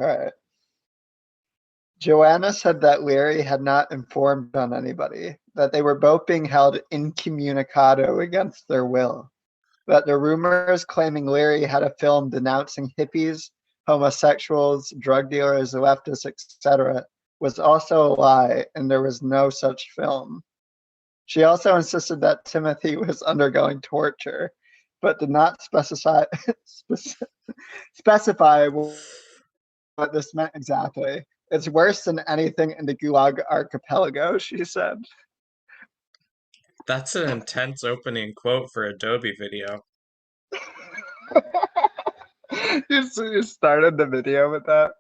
All right. Joanna said that Leary had not informed on anybody, that they were both being held incommunicado against their will, that the rumors claiming Leary had a film denouncing hippies, homosexuals, drug dealers, leftists, etc., was also a lie, and there was no such film. She also insisted that Timothy was undergoing torture, but did not specify what this meant exactly. It's worse than anything in the Gulag archipelago, she said. That's an intense opening quote for Adobe video. You started the video with that?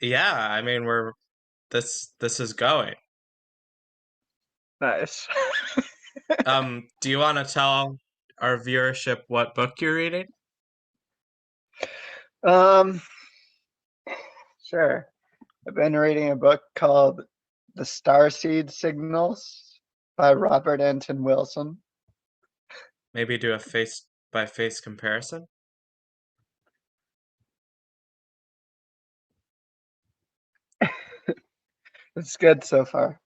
Yeah, I mean this is going. Nice. Do you want to tell our viewership what book you're reading? Sure. I've been reading a book called The Starseed Signals by Robert Anton Wilson. Maybe do a face-by-face comparison? It's good so far.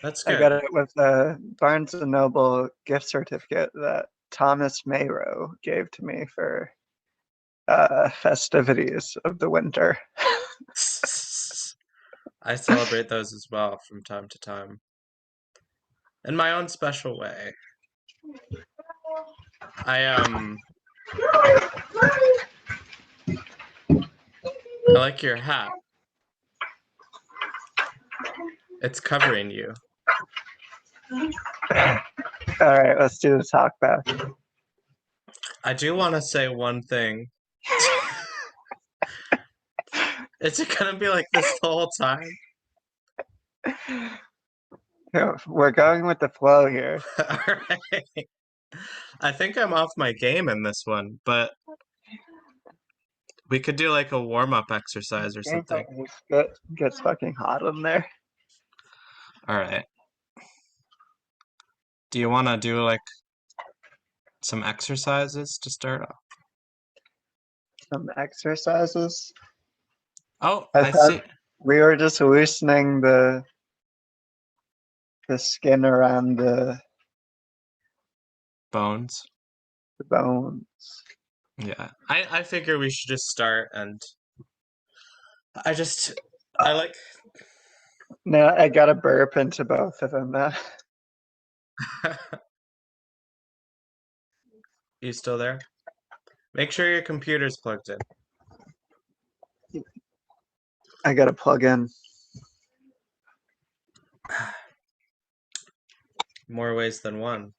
That's good. I got it with a Barnes & Noble gift certificate that Thomas Mayrow gave to me for festivities of the winter. I celebrate those as well from time to time. In my own special way. I like your hat. It's covering you. All right, let's do the talkback. I do want to say one thing. Is it gonna be like this the whole time? We're going with the flow here. All right. I think I'm off my game in this one, but we could do like a warm-up exercise or something. It gets fucking hot in there. All right. Do you want to do like some exercises to start off? Some exercises? Oh, I see. We were just loosening the skin around the bones. The bones. Yeah. I figure we should just start, and I like. No, I got a burp into both of them now. You still there? Make sure your computer's plugged in. I gotta plug in. More ways than one.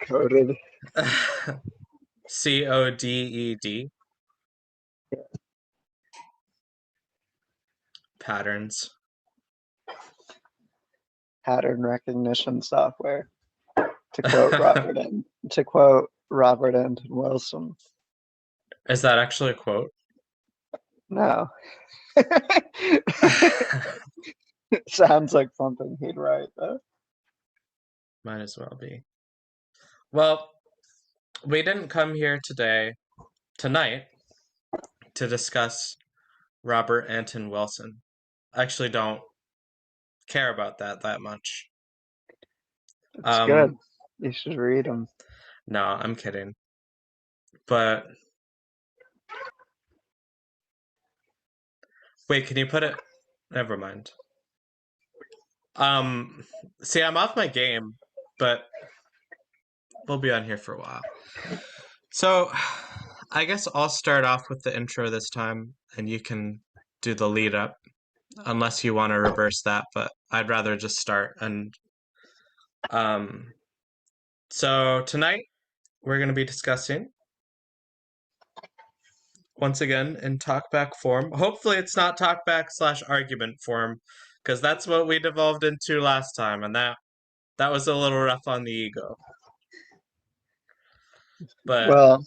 Coded. CODED. Yeah. Patterns. Pattern recognition software. To quote Robert Anton Wilson. Is that actually a quote? No. It sounds like something he'd write, though. Might as well be. Well, we didn't come here tonight, to discuss Robert Anton Wilson. I actually don't care about that much. It's good. You should read them. No, I'm kidding. But wait, can you put it? Never mind. See, I'm off my game, but we'll be on here for a while. So, I guess I'll start off with the intro this time, and you can do the lead up, unless you want to reverse that, but I'd rather just start. And so tonight we're going to be discussing, once again, in talkback form. Hopefully it's not talkback/argument form, because that's what we devolved into last time, and that was a little rough on the ego. But well,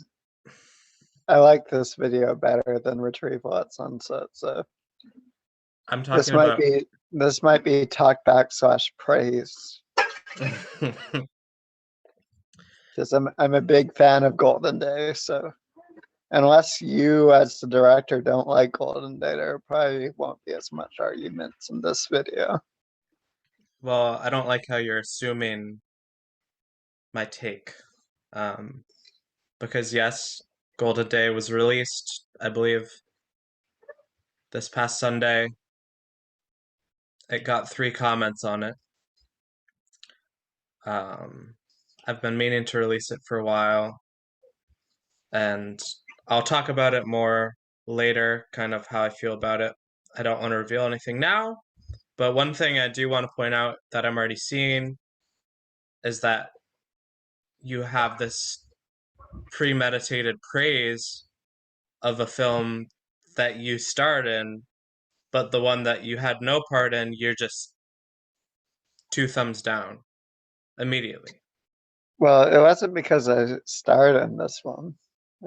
I like this video better than Retrieval at Sunset, so I'm talking about this might be talkback/praise. because I'm a big fan of Golden Day. So unless you, as the director, don't like Golden Day, there probably won't be as much arguments in this video. Well, I don't like how you're assuming my take. Um, because yes, Golden Day was released, I believe, this past Sunday. It got 3 comments on it. I've been meaning to release it for a while, and I'll talk about it more later, kind of how I feel about it. I don't want to reveal anything now, but one thing I do want to point out that I'm already seeing is that you have this premeditated praise of a film that you starred in, but the one that you had no part in, you're just 2 thumbs down immediately. Well, it wasn't because I starred in this one.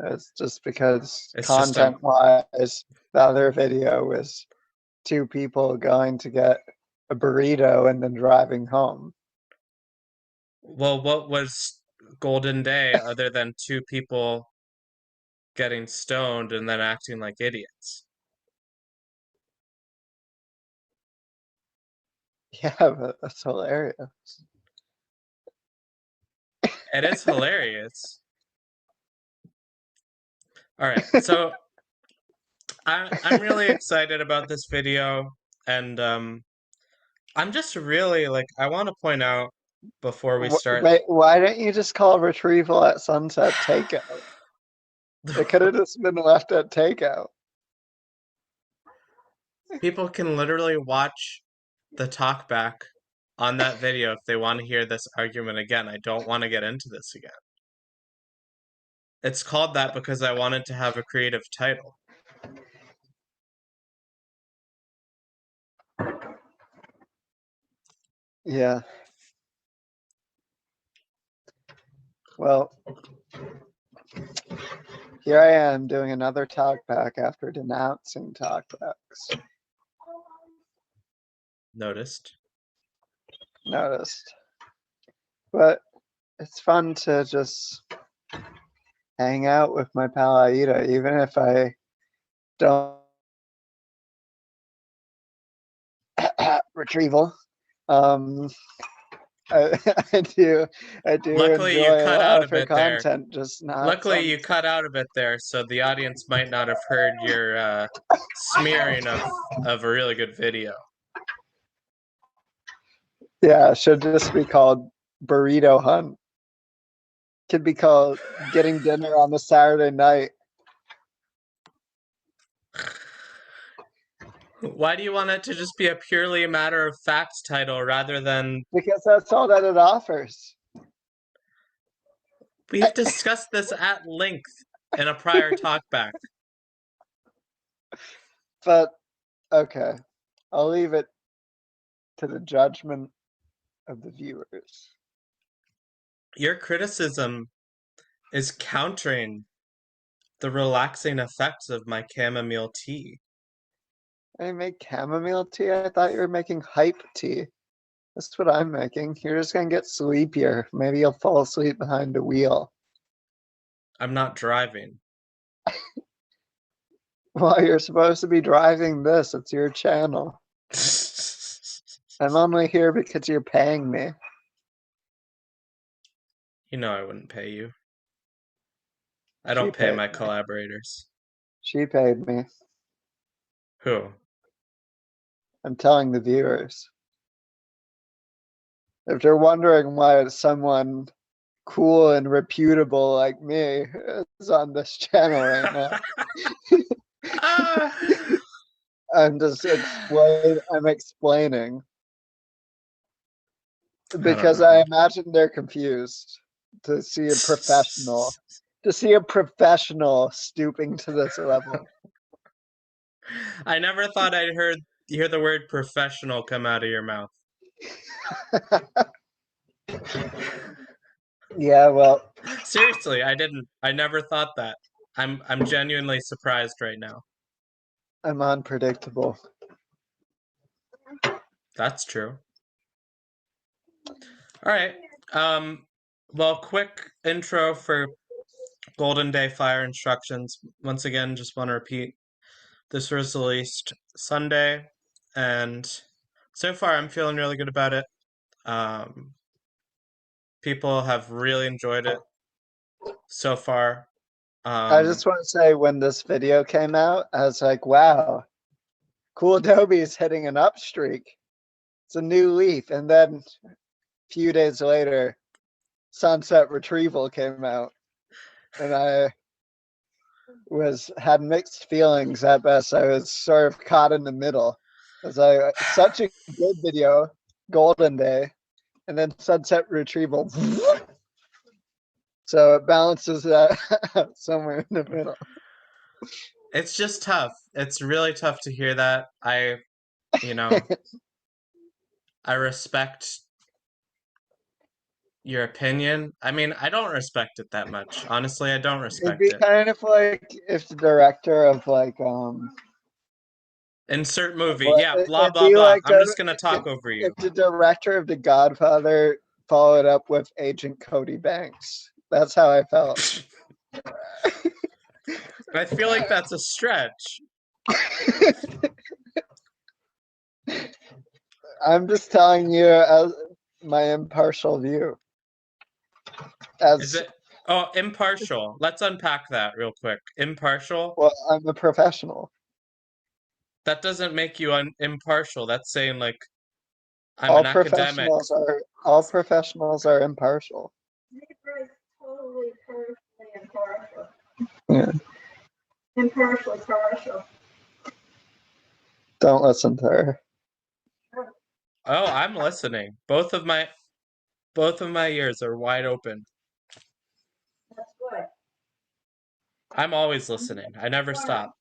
It's just because It's just content-wise, the other video was two people going to get a burrito and then driving home. well, what was Golden Day other than 2 people getting stoned and then acting like idiots? Yeah, but that's hilarious. It is hilarious. All right, so I'm really excited about this video, and I'm just really like I want to point out before we start. Wait, why didn't you just call Retrieval at Sunset takeout? It could have just been left at takeout. People can literally watch the talkback on that video if they want to hear this argument again. I don't want to get into this again. It's called that because I wanted to have a creative title. Yeah. Well, here I am doing another talkback after denouncing talkbacks. Noticed. Noticed. But it's fun to just hang out with my pal Aida, even if I don't Retrieval. I, I do Luckily, you enjoy a cut lot out a of her bit there. content, just not Luckily, some. you cut out a bit there, so the audience might not have heard your smearing of a really good video. Yeah, it should just be called Burrito Hunt. Could be called Getting Dinner on a Saturday Night. Why do you want it to just be a purely matter of fact title rather than Because that's all that it offers. we've discussed this at length in a prior talkback? But okay, I'll leave it to the judgment of the viewers. Your criticism is countering the relaxing effects of my chamomile tea. I make chamomile tea? I thought you were making hype tea. That's what I'm making. You're just gonna get sleepier. Maybe you'll fall asleep behind the wheel. I'm not driving. Well, you're supposed to be driving this. It's your channel. I'm only here because you're paying me. You know I wouldn't pay you. I She don't pay paid my me. collaborators. She paid me. Who? I'm telling the viewers. If they're wondering why someone cool and reputable like me is on this channel right now, Ah! I'm explaining I don't because know. I imagine they're confused to see a professional stooping to this level. I never thought I'd hear the word professional come out of your mouth. Yeah, well, Seriously, I didn't. I never thought that. I'm genuinely surprised right now. I'm unpredictable. That's true. All right. Well, quick intro for Golden Day Fire instructions. Once again, just want to repeat this was released Sunday, and so far I'm feeling really good about it. Um, People have really enjoyed it so far. I just want to say when this video came out, I was like, wow, Cool Adobe's hitting an up streak. It's a new leaf. And then a few days later, Sunset Retrieval came out. And I had mixed feelings at best. I was sort of caught in the middle. It was such a good video, Golden Day, and then Sunset Retrieval. So it balances that somewhere in the middle. It's just tough. It's really tough to hear that. You know, I respect your opinion. I mean, I don't respect it that much. Honestly, I don't It'd respect be it. kind of like if the director of Insert movie. well, Yeah, blah, it'd blah, be blah. like I'm just gonna talk over you. if the director of The Godfather followed up with Agent Cody Banks. That's how I felt. I feel like that's a stretch. I'm just telling you as my impartial view. Is it? Oh, impartial. Let's unpack that real quick. Impartial? Well, I'm a professional. That doesn't make you impartial. That's saying like I'm All an academic. all professionals are impartial. Zebra is totally personally impartial. Yeah. Impartial, partial. Don't listen to her. Oh, I'm listening. Both of my ears are wide open. That's good. I'm always listening. I never stop.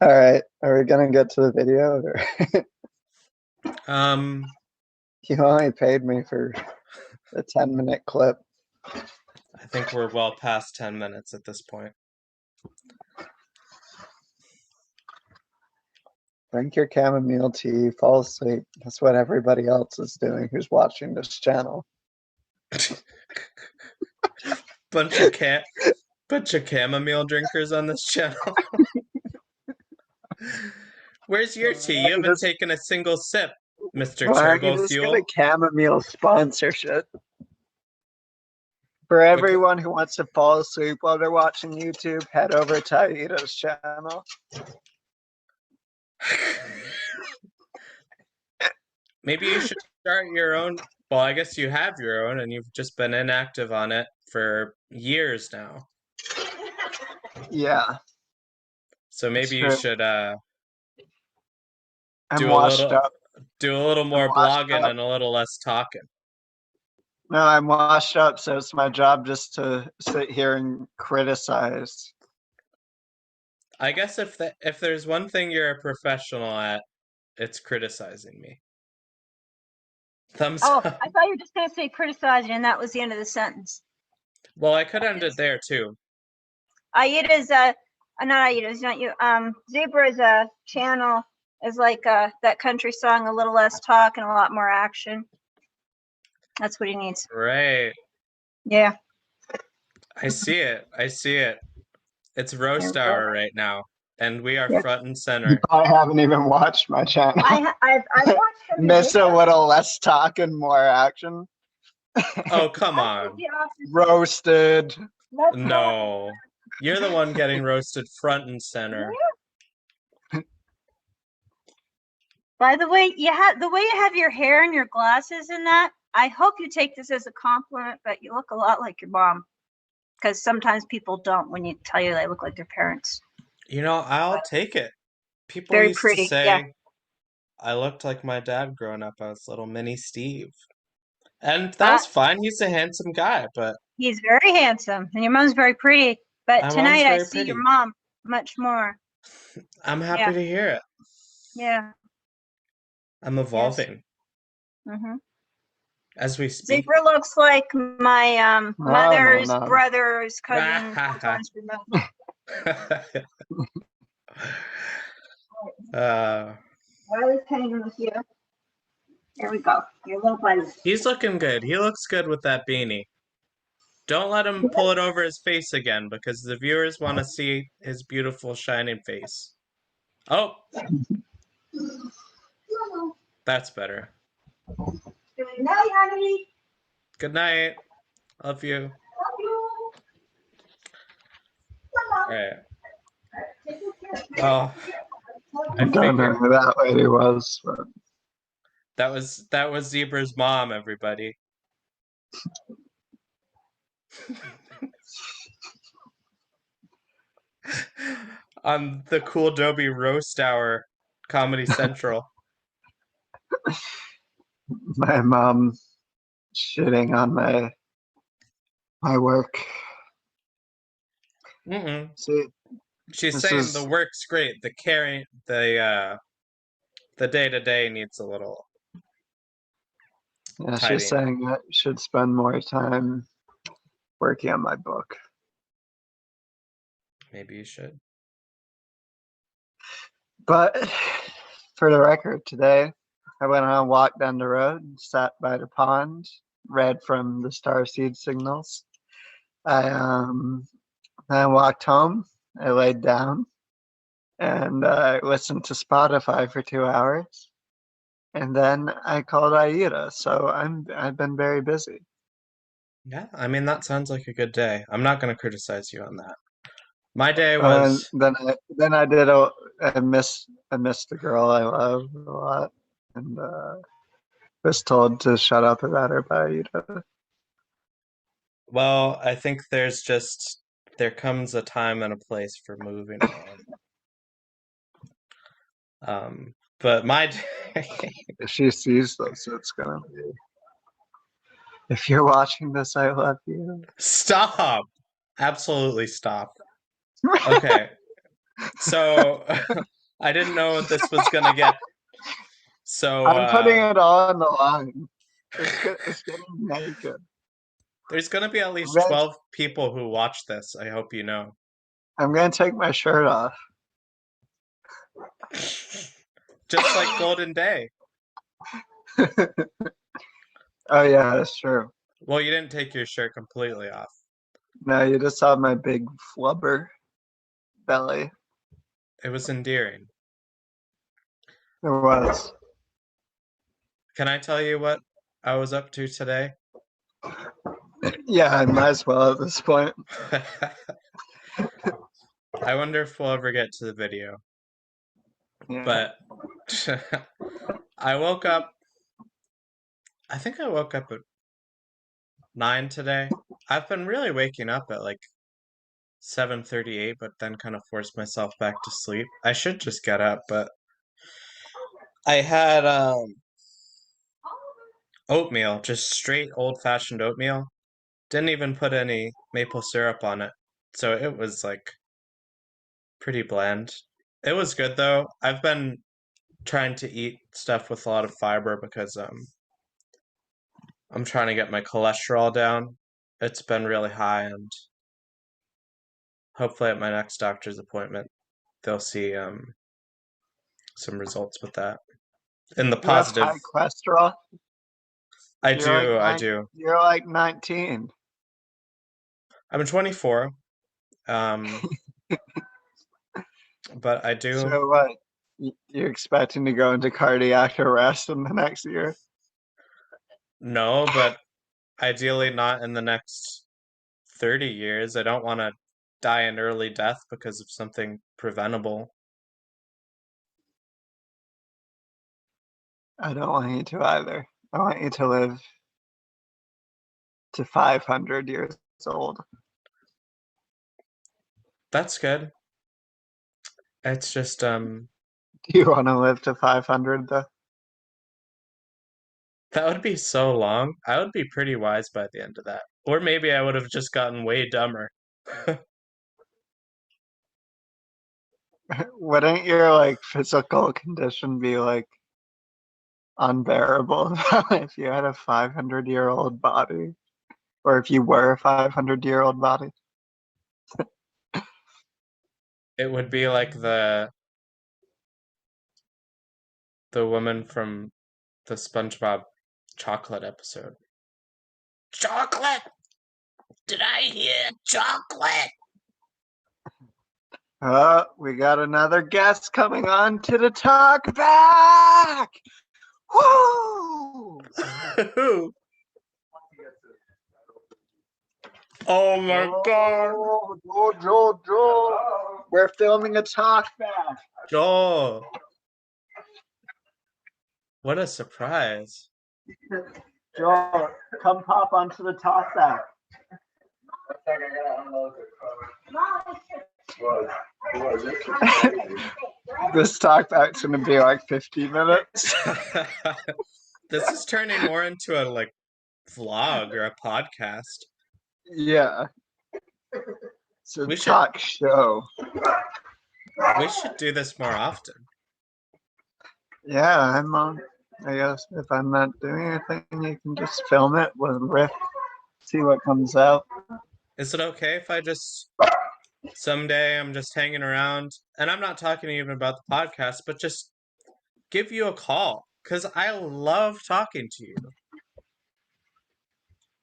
All right, are we gonna get to the video? Or you only paid me for a 10-minute clip. I think we're well past 10 minutes at this point. Drink your chamomile tea, fall asleep. That's what everybody else is doing who's watching this channel. Bunch of chamomile drinkers on this channel. Where's your tea? You haven't taken a single sip, Mr. Turbo Just Fuel. get a chamomile sponsorship. For everyone who wants to fall asleep while they're watching YouTube, head over to Aida's channel. Maybe you should start your own. Well, I guess you have your own, and you've just been inactive on it for years now. Yeah. So maybe you should I'm do washed up. Do a little more blogging and a little less talking. No, I'm washed up, so it's my job just to sit here and criticize. I guess if there's one thing you're a professional at, it's criticizing me. Thumbs up. I thought you were just going to say criticizing, and that was the end of the sentence. Well, I could end it there too. Aida's not Aida's, not you. Zebra's channel is like that country song, a little less talk and a lot more action. That's what he needs. Right. Yeah. I see it. It's roast hour right now, and we are front and center. I haven't even watched my channel. I've watched them. Miss a little less talk and more action. Oh, come on. Roasted. No. You're the one getting roasted front and center. By the way, the way you have your hair and your glasses in that, I hope you take this as a compliment, but you look a lot like your mom. Because sometimes people don't when you tell you they look like their parents. You know, I'll take it. People Very used pretty, to say yeah. I looked like my dad growing up. I was little mini Steve. And that was fine. He's a handsome guy, but he's very handsome. And your mom's very pretty. But tonight I see your mom much more. I'm happy to hear it. Yeah. I'm evolving. Yes. Mm-hmm. As we speak. Zebra looks like my mother's brother's cousin. I was hanging with you. Here we go. Your little buddy. He's looking good. He looks good with that beanie. Don't let him pull it over his face again because the viewers want to see his beautiful shining face. Oh, that's better. Good night, honey. Good night. Love you. Love you. All right. Well, I don't know who that lady was, but that was Zebra's mom, everybody. On the Cool Dobie Roast Hour, Comedy Central. my mom shitting on my work. See, she's saying the work's great. The day-to-day needs a little. Yeah, she's saying I should spend more time working on my book. Maybe you should. But for the record, today I went on a walk down the road, sat by the pond, read from the starseed signals. I walked home. I laid down and listened to Spotify for 2 hours, and then I called Aida. So I've been very busy. Yeah, I mean that sounds like a good day. I'm not going to criticize you on that. My day was. Then I missed the girl I love a lot, and was told to shut up about her by Aida. Well, I think there comes a time and a place for moving on. But my day. If she sees this, it's gonna be. If you're watching this, I love you. Stop! Absolutely stop. Okay. So I didn't know this was gonna get. So I'm putting it all on the line. It's getting naked. There's gonna be at least 12 people who watch this. I hope you know. I'm gonna take my shirt off. Just like Golden Day. Oh yeah, that's true. Well, you didn't take your shirt completely off. No, you just saw my big flubber belly. It was endearing. It was. Can I tell you what I was up to today? Yeah, I might as well at this point. I wonder if we'll ever get to the video. Yeah. But I woke up. I think I woke up at 9 today. I've been really waking up at like 7:38, but then kind of forced myself back to sleep. I should just get up, but I had oatmeal, just straight old-fashioned oatmeal. Didn't even put any maple syrup on it. So it was like pretty bland. It was good though. I've been trying to eat stuff with a lot of fiber because I'm trying to get my cholesterol down. It's been really high, and hopefully at my next doctor's appointment they'll see some results with that. In the positive. You have high cholesterol? I do. You're like 19. I'm 24. But I do. So what? You're expecting to go into cardiac arrest in the next year? No, but ideally not in the next 30 years. I don't want to die an early death because of something preventable. I don't want you to either. I want you to live to 500 years old. That's good. It's just Do you want to live to 500 though? That would be so long. I would be pretty wise by the end of that. Or maybe I would have just gotten way dumber. Wouldn't your like physical condition be like unbearable if you had a 500-year-old body, or if you were a 500-year-old body? It would be like the woman from the SpongeBob chocolate episode. Chocolate! Did I hear chocolate? We got another guest coming on to the Talkback! Woo! Oh my god. Joel. We're filming a Talkback. Joel. What a surprise. Joel, come pop onto the Talkback. This Talkback's gonna be like 50 minutes. This is turning more into a like vlog or a podcast. Yeah. It's a We should- talk show. We should do this more often. Yeah, I'm on. I guess if I'm not doing anything, you can just film it with Riff, see what comes out. Is it okay if I just someday I'm just hanging around and I'm not talking even about the podcast, but just give you a call? Because I love talking to you.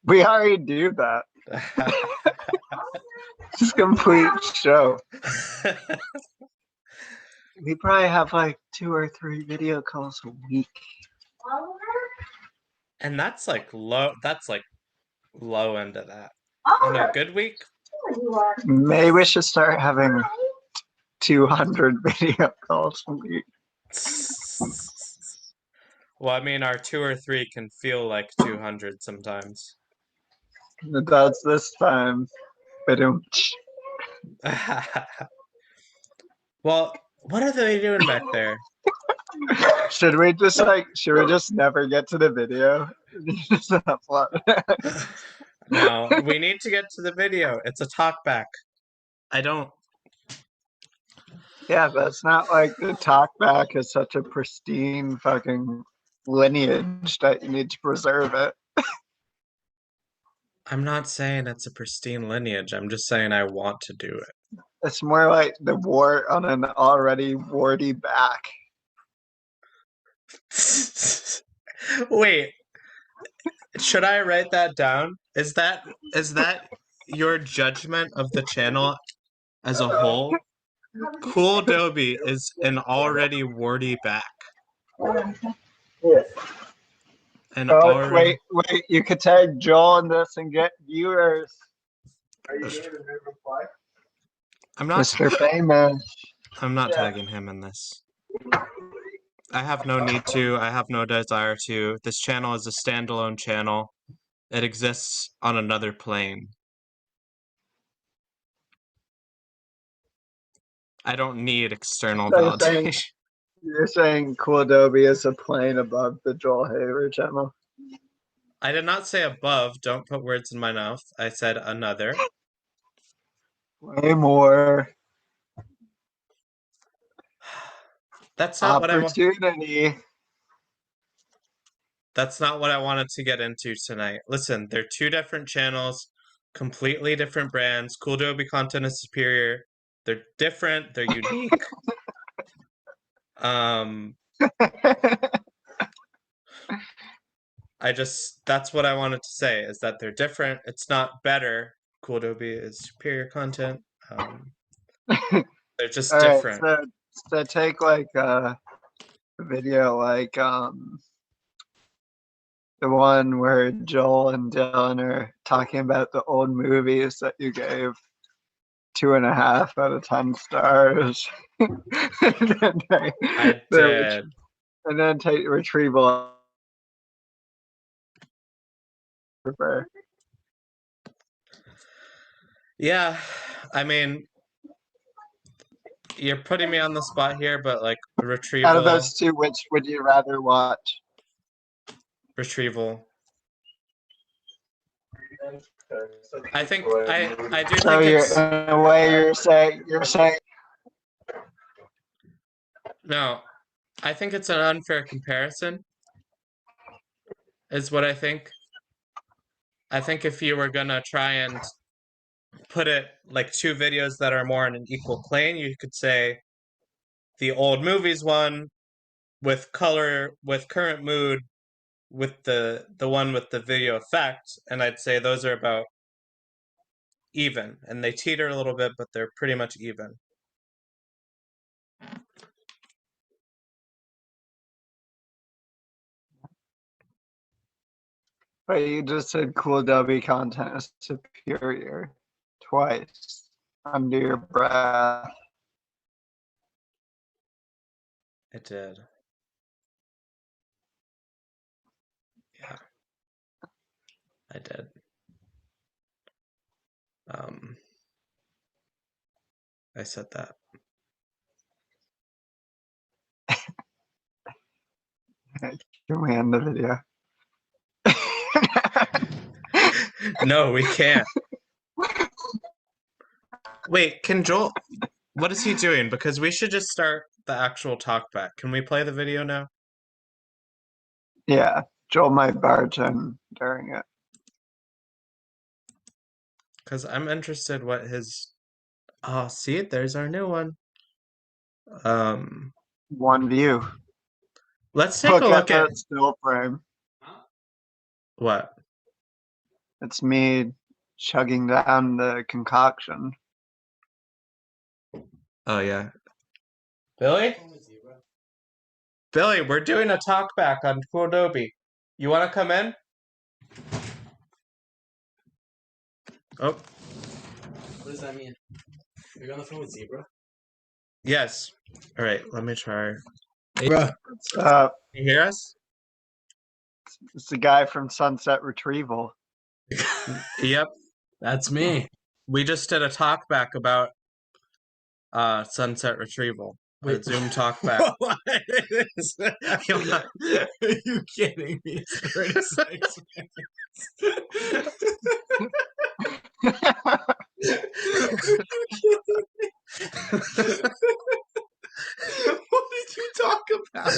We already do that. It's a complete show. We probably have like 2 or 3 video calls a week. And that's like low end of that. On a good week, Maybe we should start having 200 video calls a week. well, I mean, our 2 or 3 can feel like 200 sometimes. That's this time. Well, what are they doing back there? Should we just never get to the video? Just upload it. No, we need to get to the video. It's a talkback. I don't. Yeah, but it's not like the Talkback is such a pristine fucking lineage that you need to preserve it. I'm not saying it's a pristine lineage. I'm just saying I want to do it. It's more like the wart on an already warty back. Wait, should I write that down? Is that your judgment of the channel as a whole? Cool Dobie is an already warty back. And already... Wait, you could tag Joel in this and get viewers. Are you here to reply? I'm not Mr. Famous. I'm not tagging him in this. I have no need to. I have no desire to. This channel is a standalone channel. It exists on another plane. I don't need external validation. You're saying Cool Adobe is a plane above the Joel Haver channel? I did not say above. Don't put words in my mouth. I said another. Way more. That's not what I want. Opportunity. That's not what I wanted to get into tonight. Listen, they're 2 different channels, completely different brands. Cool Adobe content is superior. They're different. They're unique. That's what I wanted to say, is that they're different. It's not better. Cool Adobe is superior content. They're just different. Right, so take like a video like the one where Joel and Dylan are talking about the old movies that you gave 2.5 out of 10 stars. I did. And then take retrieval. Yeah, I mean, you're putting me on the spot here, but like retrieval. Out of those 2, which would you rather watch? Retrieval. I think I do so think it's... in a way you're saying No, I think it's an unfair comparison, is what I think. I think if you were gonna try and put it like 2 videos that are more on an equal plane, you could say the old movies one with color, with current mood, with the one with the video effect, and I'd say those are about even, and they teeter a little bit, but they're pretty much even. But you just said cool Adobe content is superior twice under your breath. It did. Yeah, I did. I said that. Can we end the video? No, we can't. Wait, can Joel... What is he doing? Because we should just start the actual talkback. Can we play the video now? Yeah, Joel might barge in during it. Because I'm interested what his... Oh, see, there's our new one. One view. Let's take a look at that still frame. what? It's me chugging down the concoction. Oh, yeah. Billy? Billy, we're doing a talkback on Adobe. You want to come in? Oh, What does that mean? Are you on the phone with Zebra? yes. All right, let me try. Zebra. You hear us? It's the guy from Sunset Retrieval. Yep. That's me. We just did a talkback about Sunset Retrieval. Wait. Zoom talkback. What is that? Are you kidding me? It's 36 What did you talk about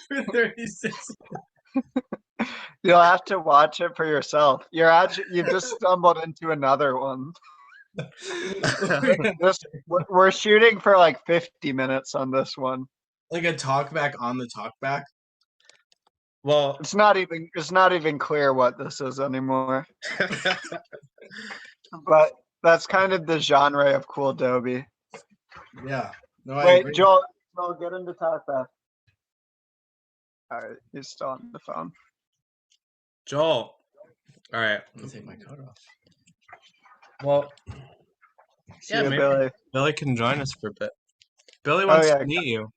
for 36 You'll have to watch it for yourself. You just stumbled into another one. We're shooting for like 50 minutes on this one. Like a talkback on the talkback? Well, It's not even clear what this is anymore. But that's kind of the genre of cool Adobe. Yeah. No, I Wait, agree. Joel, get into Talkback. All right, he's still on the phone. Joel. All right. I'm gonna take my coat off. Well, See yeah, you, maybe Billy. Billy can join us for a bit. Billy wants yeah. to meet you.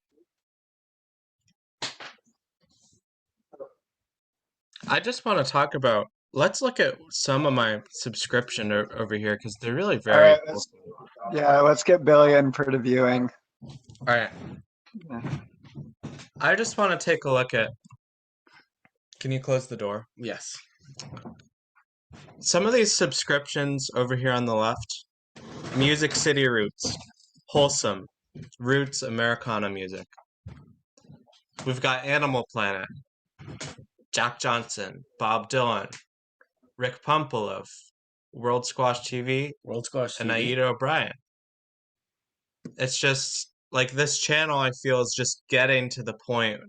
I just want to talk about. Let's look at some of my subscription over here because they're really very. All right, let's get Billy in for the viewing. All right. Yeah. I just want to take a look at. Can you close the door? Yes. Some of these subscriptions over here on the left. Music City Roots, Wholesome, Roots Americana Music. We've got Animal Planet, Jack Johnson, Bob Dylan, Rick Pumpelov, World Squash TV, World Squash and TV. Aida O'Brien. It's just like this channel, I feel, is just getting to the point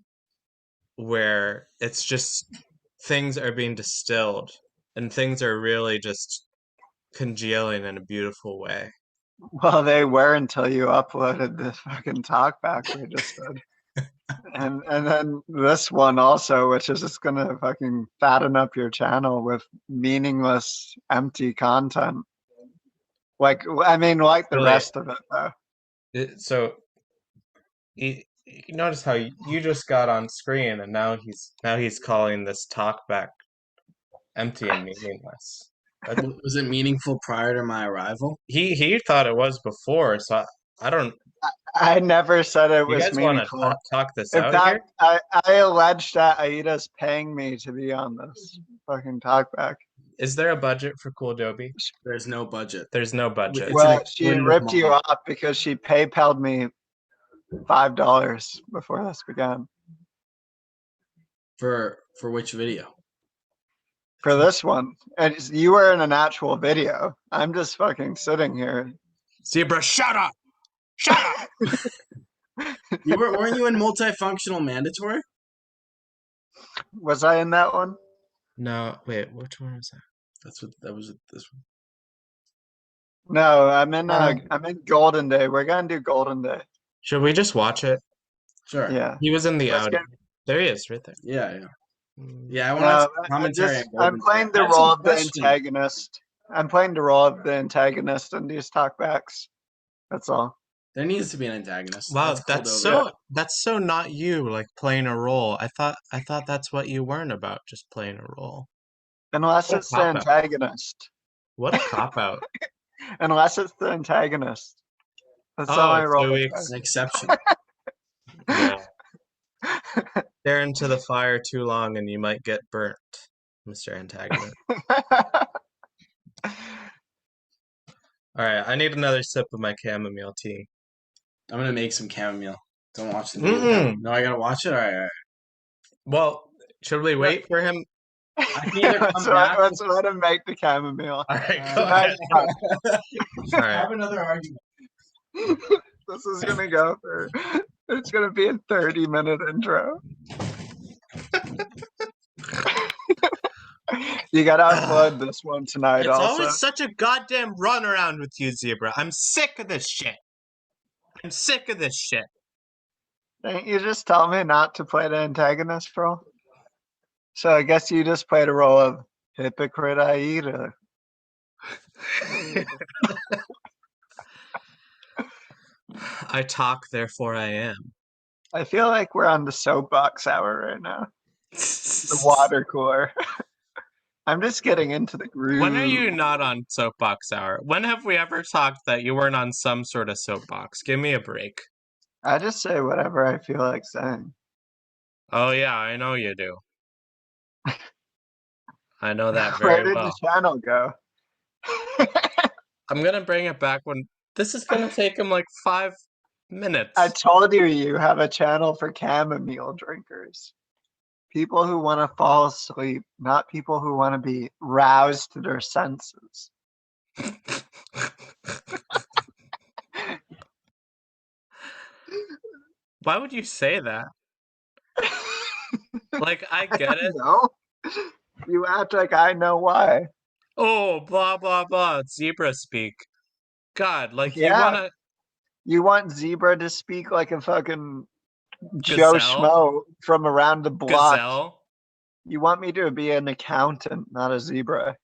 where it's just things are being distilled and things are really just congealing in a beautiful way. Well, they were until you uploaded this fucking talkback we just did. And then this one also, which is just gonna fucking fatten up your channel with meaningless, empty content. Like the Really? rest of it though. So you notice how you just got on screen and now he's calling this talkback empty and meaningless. Was it meaningful prior to my arrival? He thought it was before, so I don't. I never said it You was guys want meaningful. to talk this In out here? fact, I allege that Aida's paying me to be on this fucking talkback. Is there a budget for Cool Adobe? There's no budget. There's no budget. It's Well, an she exploitative ripped you model. off because she PayPal'd me $5 before this began. For which video? For this one. And you were in an actual video. I'm just fucking sitting here. Zebra, shut up! Shut up! Weren't you in multifunctional mandatory? Was I in that one? No, wait, which one was that? That was this one. No, I'm in Golden Day. We're gonna do Golden Day. Should we just watch it? Sure. Yeah. He was in the Let's Audi. get- There he is, right there. Yeah. Mm. Yeah, I want No, to commentary. I'm playing the role of the antagonist. I'm playing the role of the antagonist in these talkbacks. That's all. There needs to be an antagonist. Wow, That's cool, that's so not you, like playing a role. I thought that's what you weren't about, just playing a role. Unless What a it's the cop-out. antagonist. What a cop out. Unless it's the antagonist. That's all Oh, my role. 2 is. weeks. An exception. Yeah. Stare into the fire too long and you might get burnt, Mr. Antagonist. Alright, I need another sip of my chamomile tea. I'm gonna make some chamomile. Don't watch the Mm-mm. movie. No, I gotta watch it. All right. Well, should we wait for him? I can either come back. Let's let him make the chamomile. Alright, go Nice ahead. one. Alright. Have another argument. This is gonna go for. It's gonna be a 30-minute intro. You gotta upload this one tonight. It's also, always such a goddamn runaround with you, Zebra. I'm sick of this shit. I'm sick of this shit. didn't you just tell me not to play the antagonist role? So I guess you just played a role of hypocrite Aida. I talk, therefore I am. I feel like we're on the soapbox hour right now. The water cooler. I'm just getting into the groove. When are you not on soapbox hour? When have we ever talked that you weren't on some sort of soapbox? Give me a break. I just say whatever I feel like saying. Oh yeah, I know you do. I know that Where very did well. the channel go? I'm gonna bring it back when this is gonna take him like 5 minutes. I told you you have a channel for chamomile drinkers. People who want to fall asleep, not people who want to be roused to their senses. Why would you say that? Like, I get it. No, you act like I know why. Oh, blah blah blah. Zebra speak. God, like Yeah. You want Zebra to speak like a fucking Joe Gazelle? Schmo from around the block. Gazelle? You want me to be an accountant, not a zebra.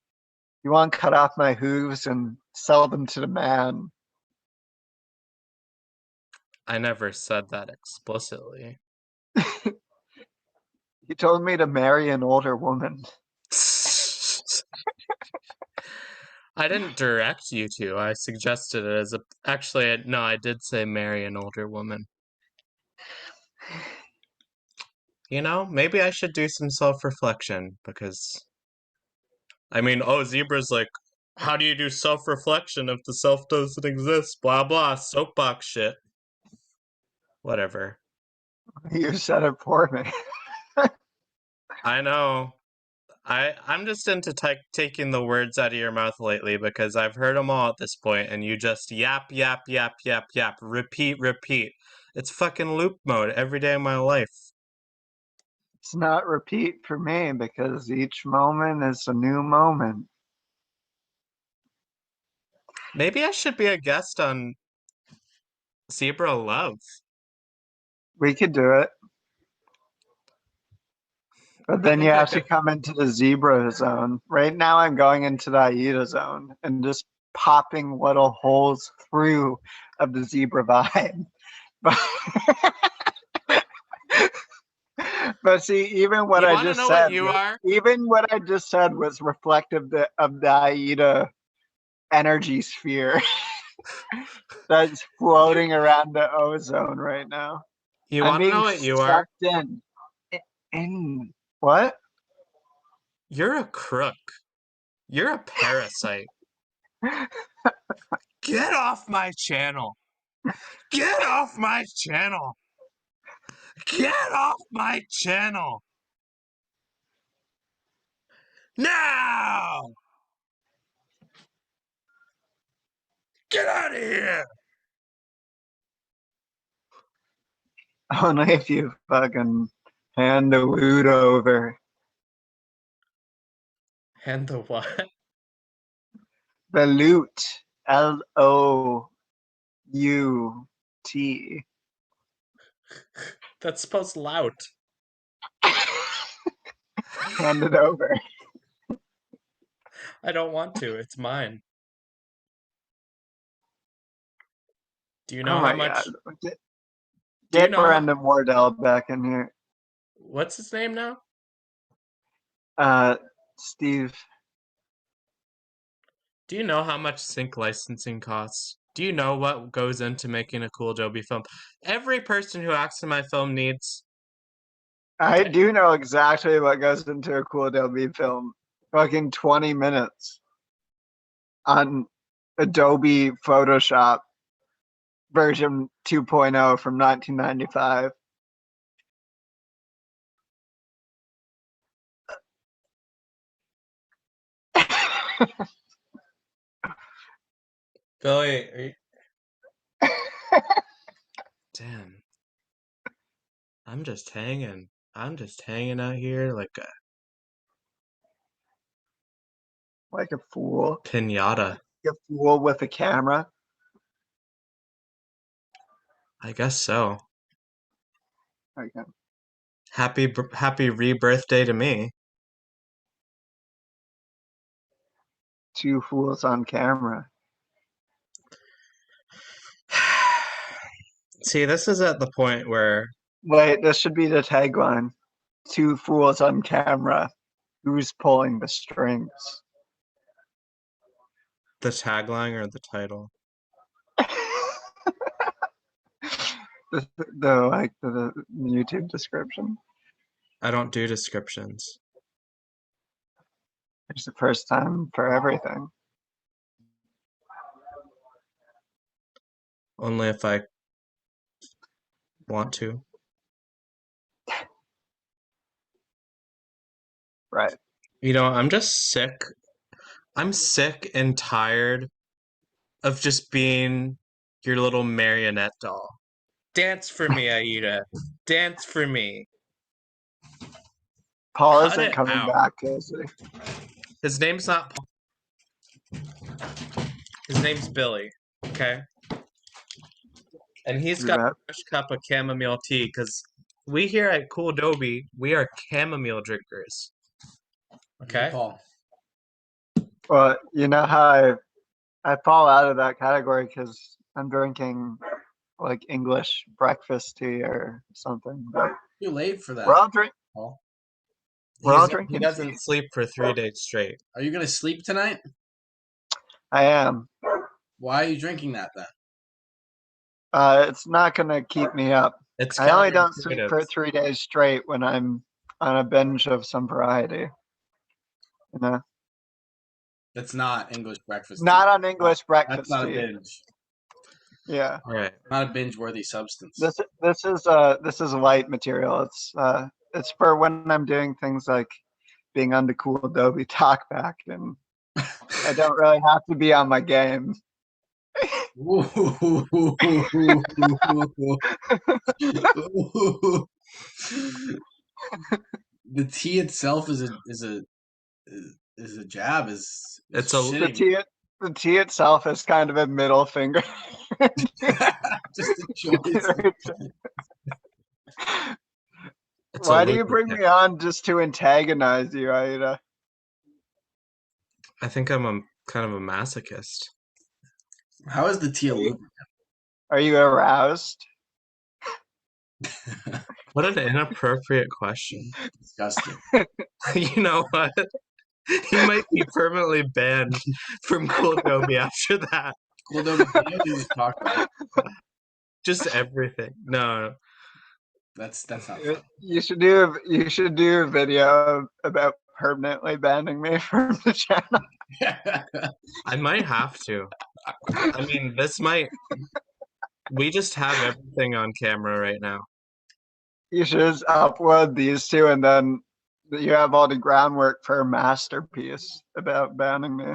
You want to cut off my hooves and sell them to the man. I never said that explicitly. You told me to marry an older woman. I didn't direct you to. I suggested it as a. Actually, no, I did say marry an older woman. You know, maybe I should do some self-reflection because. I mean, oh, Zebra's like, how do you do self-reflection if the self doesn't exist? Blah blah, soapbox shit. Whatever. You said it for me. I know. I'm just into taking the words out of your mouth lately because I've heard them all at this point, and you just yap, yap, yap, yap, yap, repeat, repeat. It's fucking loop mode every day of my life. It's not repeat for me because each moment is a new moment. Maybe I should be a guest on Zebra Love. We could do it. But then you have to come into the zebra zone. Right now I'm going into the Aida zone and just popping little holes through of the zebra vibe. But see, even what I just said, even what I just said was reflective of the Aida energy sphere that's floating around the ozone right now. You want to know what you are? In what? You're a crook. You're a parasite. Get off my channel. Get off my channel. Get off my channel. Now! Get out of here! Only if you fucking hand the loot over. And the what? The loot. Lout. That's spelled lout. Hand it over. I don't want to. It's mine. Do you know Oh how my much? god. Do you Get know Brendan Wardell back in here. what's his name now? Steve. Do you know how much sync licensing costs? Do you know what goes into making a cool Adobe film? Every person who acts in my film needs. I do know exactly what goes into a cool Adobe film. Fucking 20 minutes on Adobe Photoshop version 2.0 from 1995. Billy, are you... Damn. I'm just hanging. I'm just hanging out here like a Like a fool. pinata. Like a fool with a camera. I guess so. Okay. Happy rebirthday to me. Two fools on camera. See, this is at the point where Wait, this should be the tagline. Two fools on camera. Who's pulling the strings? the tagline or the title. the YouTube description. I don't do descriptions. It's the first time for everything. Only if I want to. Right. You know, I'm just sick. I'm sick and tired of just being your little marionette doll. Dance for me, Aida. Dance for me. Paul Cut isn't it coming out. back, is he? His name's not Paul. His name's Billy, okay? And he's got a fresh cup of chamomile tea because we here at Cool Adobe, we are chamomile drinkers. Okay? Paul. Well, you know how I fall out of that category because I'm drinking like English breakfast tea or something. But Too late for that. we're all drinking. Paul. We're all He drinking. doesn't tea. sleep for 3 days straight. Are you gonna sleep tonight? I am. Why are you drinking that then? It's not gonna keep me up. It's I only don't sleep counterintuitive. for 3 days straight when I'm on a binge of some variety. You know, That's not English breakfast. not tea. on English That's breakfast not a tea. binge. Yeah, All right. Not a binge-worthy substance. this is light material. It's for when I'm doing things like being on the cool Adobe Talkback, and I don't really have to be on my game. The tea itself is a jab. Is It's a- shitting. The tea itself is kind of a middle finger. Just a choice. It's a Why do you bring lubricant. me on just to antagonize you, Aida? I think I'm a kind of a masochist. How is the tea a lubricant? Are you aroused? What an inappropriate question. Disgusting. You know what? He might be permanently banned from Cool Adobe after that. Cool Adobe just talk about it. Just everything. No. That's not fun. You should do a video about permanently banning me from the channel. I might have to. I mean, we just have everything on camera right now. You should just upload these two, and then you have all the groundwork for a masterpiece about banning me.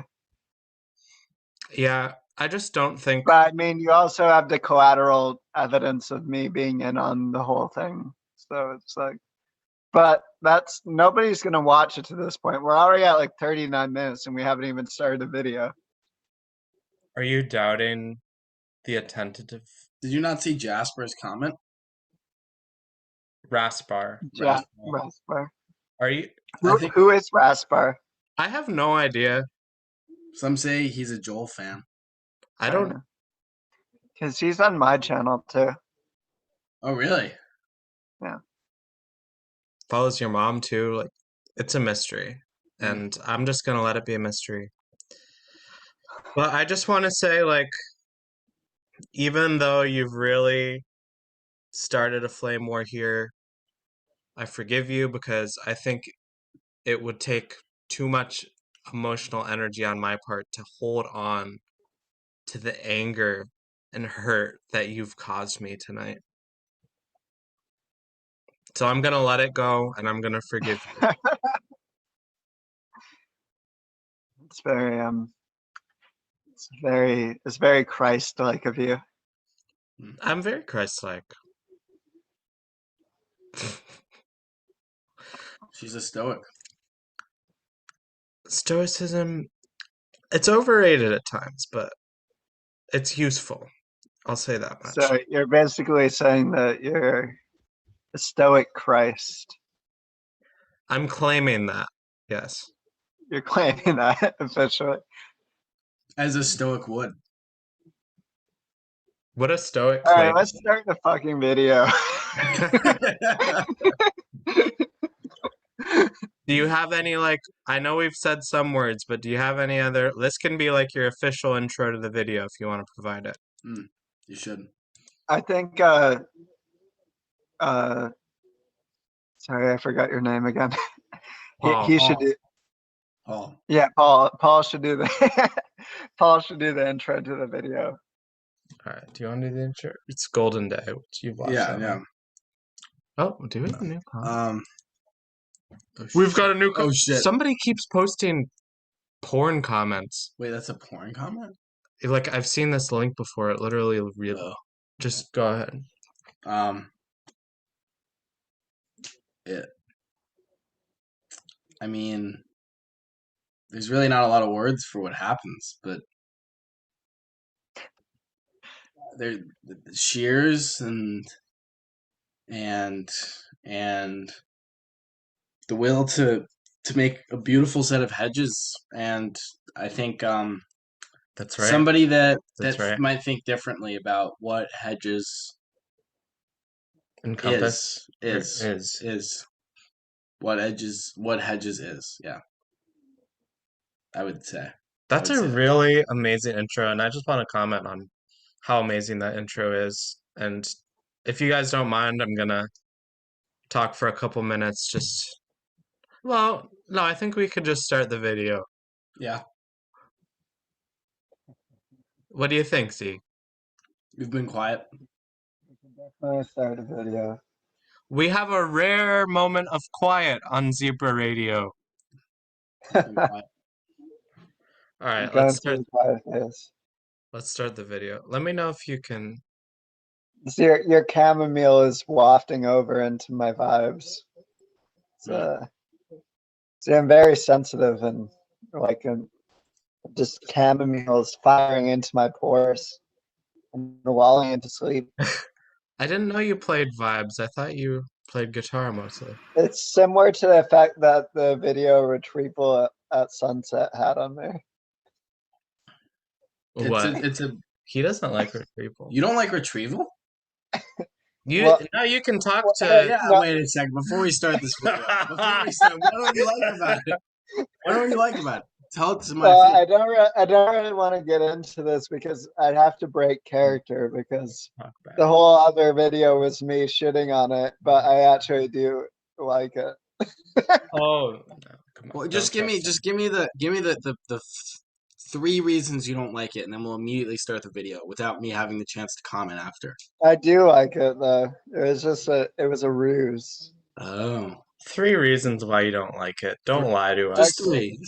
Yeah, I just don't think. But I mean, you also have the collateral evidence of me being in on the whole thing. So it's like, But nobody's gonna watch it to this point. We're already at like 39 minutes and we haven't even started the video. Are you doubting the attentive Did you not see Jasper's comment? Raspar? Yeah, Raspar. Raspar. Are you? Who is Raspar? I have no idea. Some say he's a Joel fan. I don't. Because he's on my channel too. Oh, really? Follows your mom too. Like, it's a mystery, and I'm just gonna let it be a mystery. But I just want to say, like, even though you've really started a flame war here, I forgive you because I think it would take too much emotional energy on my part to hold on to the anger and hurt that you've caused me tonight. So I'm gonna let it go and I'm gonna forgive you. It's very Christ-like of you. I'm very Christ-like. She's a stoic. Stoicism, it's overrated at times, but it's useful. I'll say that much. So you're basically saying that you're a stoic Christ. I'm claiming that, yes. You're claiming that officially. As a stoic would. What a stoic All claim. right, let's start the fucking video. Do you have any, like, I know we've said some words, but do you have any other, this can be like your official intro to the video if you want to provide it. You should. I think, sorry, I forgot your name again. He should do. Paul. Yeah, Paul should do the Paul should do the intro to the video. All right, do you want to do the intro? It's Golden Day, which you've watched. Yeah. Oh, do we have a new comment? We've got a new Oh, shit. Somebody keeps posting porn comments. Wait, that's a porn comment? Like, I've seen this link before. It literally really. Just go ahead. I mean, there's really not a lot of words for what happens, but there shears and the will to make a beautiful set of hedges, and I think That's right. somebody that right. might think differently about what hedges Encompass is what hedges is. Yeah, I would say. That's a really amazing intro, and I just want to comment on how amazing that intro is. And if you guys don't mind, I'm gonna talk for a couple minutes. Well, no, I think we could just start the video. Yeah. What do you think, Z? You've been quiet. We can definitely start a video. We have a rare moment of quiet on Zebra Radio. All right, let's start the video. Let me know if you can. So your chamomile is wafting over into my vibes. So I'm very sensitive and like just chamomile is firing into my pores and lulling into sleep. I didn't know you played vibes. I thought you played guitar mostly. It's similar to the effect that the video Retrieval at Sunset had on there. What? He doesn't like Retrieval. You don't like Retrieval? You can talk to. Wait a second. Before we start this video, what don't you like about it? What don't you like about it? Tell it to my face. I don't really want to get into this because I'd have to break character because the whole other video was me shitting on it, but I actually do like it. Oh, no, come on. Well, just give me the 3 reasons you don't like it, and then we'll immediately start the video without me having the chance to comment after. I do like it though. It was just it was a ruse. Oh. 3 reasons why you don't like it. Don't lie to us. Just three.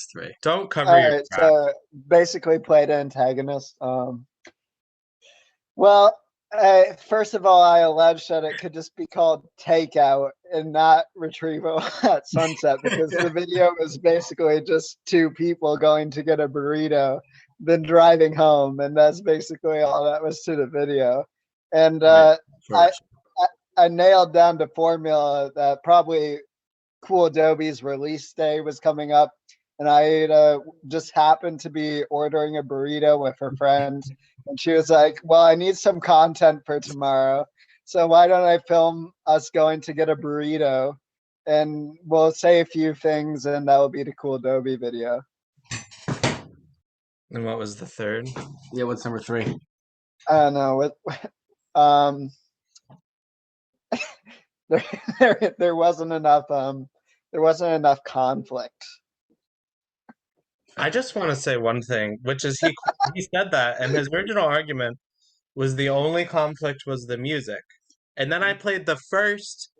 Don't cover your tracks. So basically played antagonist. Well, First of all, I alleged that it could just be called takeout and not retrieval at sunset because the video was basically just two people going to get a burrito, then driving home, and that's basically all that was to the video. And Right. I nailed down the formula that probably Cool Adobe's release day was coming up, and I just happened to be ordering a burrito with her friend, and she was like, "Well, I need some content for tomorrow, so why don't I film us going to get a burrito, and we'll say a few things, and that will be the Cool Adobe video." And what was the third? Yeah, what's number 3? I don't know what. There wasn't enough conflict. I just want to say one thing, which is he said that, and his original argument was the only conflict was the music. And then I played the first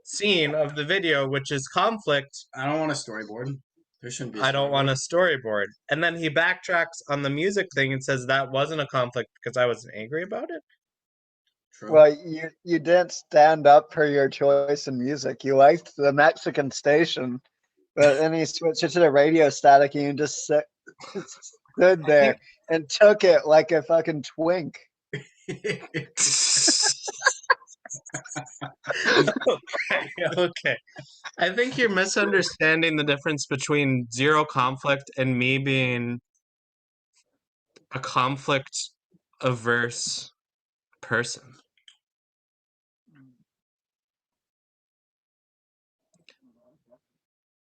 scene of the video, which is conflict. I don't want a storyboard. There shouldn't be. I don't want a storyboard. And then he backtracks on the music thing and says that wasn't a conflict because I wasn't angry about it. True. Well, you didn't stand up for your choice in music. You liked the Mexican station, but then he switched it to the radio static, and you just stood there and took it like a fucking twink. Okay. I think you're misunderstanding the difference between zero conflict and me being a conflict averse person.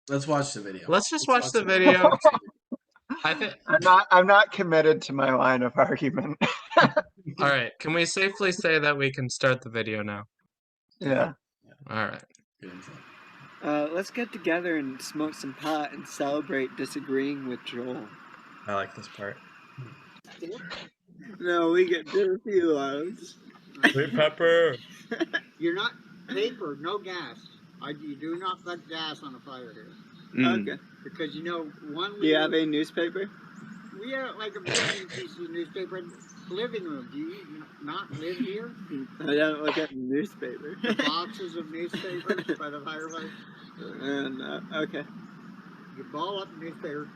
Let's watch the video. Let's just watch the video. I think I'm not committed to my line of argument. all right. Can we safely say that we can start the video now? Yeah. All right. Let's get together and smoke some pot and celebrate disagreeing with Joel. I like this part. No, we get dirty loads. Sweet pepper. You're not paper, no gas. You do not put gas on a fire here. Okay. Because you know, 1 Do you have liter, a newspaper? we have like a million pieces of newspaper in the living room. Do you not live here? I don't look at the newspaper. The boxes of newspapers by the fireplace. Okay. You ball up the newspaper.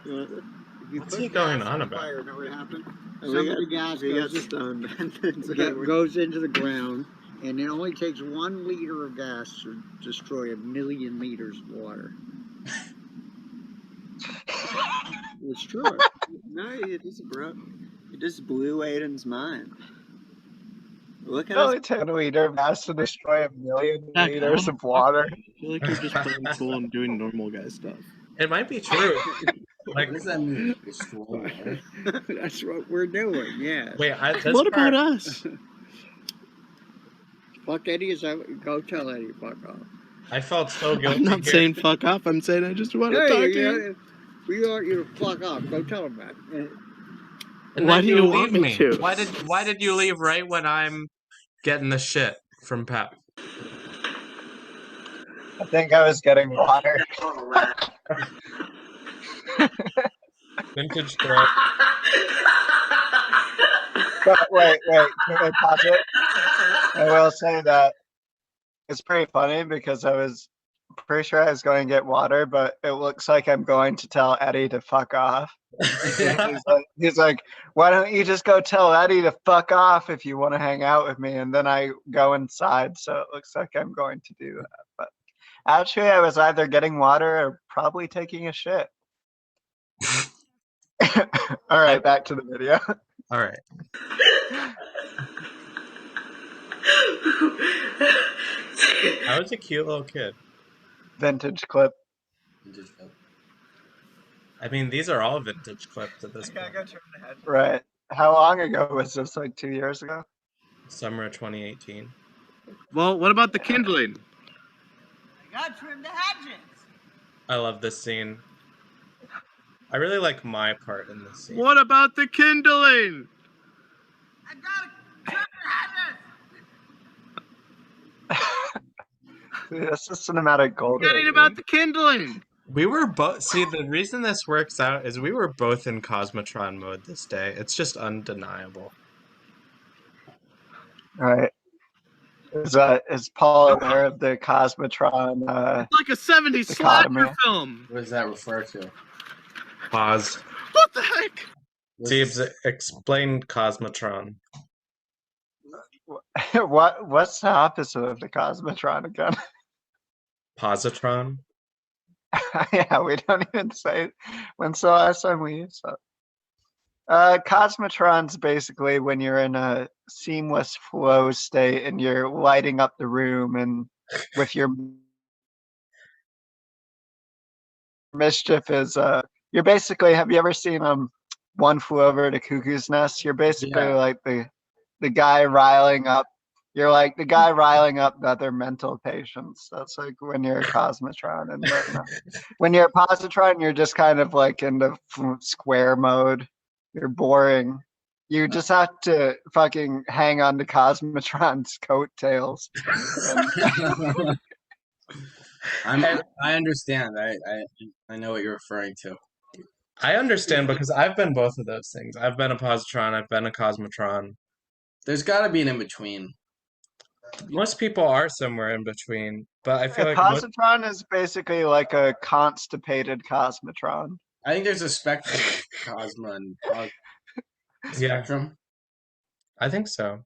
You want If you What's put he going gas on the about? fire, you know what happened? We Some of got- the gas we got goes, stoned. goes into the ground, and it only takes 1 liter of gas to destroy 1 million liters of water. It's true. No, it just broke. It just blew Aiden's mind. Look at It us. only took a liter of gas to destroy 1 million liters of water. I feel like you're just playing cool and doing normal guy stuff. It might be true. Like, What does that mean? Destroy water? That's what we're doing, yeah. wait, What about us? Fuck Eddie, go tell Eddie, fuck off. I felt so guilty. I'm not here. saying fuck off. I'm saying I just want to talk to you. We want you to fuck off. Go tell him that. And Why then do you leave want me to? Why did you leave right when I'm getting the shit from Pep? I think I was getting water. Vintage threat. But wait, can I pause it? I will say that it's pretty funny because I was pretty sure I was going to get water, but it looks like I'm going to tell Eddie to fuck off. He's like, why don't you just go tell Eddie to fuck off if you want to hang out with me? And then I go inside, so it looks like I'm going to do that. But actually, I was either getting water or probably taking a shit. All right, back to the video. All right. I was a cute little kid. Vintage clip. I mean, these are all vintage clips at this point. Right. How long ago was this? Like 2 years ago? Summer of 2018. Well, what about the kindling? I got trim the hatchets. I love this scene. I really like my part in this scene. What about the kindling? I got trim the hatchets. This is cinematic gold. Getting about the kindling. We were both. See, the reason this works out is we were both in Cosmotron mode this day. It's just undeniable. Right. Is Paul aware of the Cosmotron It's like a 70s dichotomy? slasher film. What does that refer to? Pause. What the heck? Jeeves, explain Cosmotron. What's the opposite of the Cosmotron again? Positron? Yeah, we don't even say when's the last time we used that. Cosmotron's basically when you're in a seamless flow state and you're lighting up the room and with your mischief is you're basically, have you ever seen One Flew Over the Cuckoo's Nest? You're basically like the guy riling up. You're like the guy riling up the other mental patients. That's like when you're a Cosmotron, and when you're a positron, you're just kind of like in the square mode. You're boring. You just have to fucking hang on to Cosmotron's coattails. I understand. I know what you're referring to. I understand because I've been both of those things. I've been a positron. I've been a Cosmotron. There's got to be an in-between. Most people are somewhere in between, but I feel like positron is basically like a constipated Cosmotron. I think there's a spectrum of Cosma and spectrum. I think so.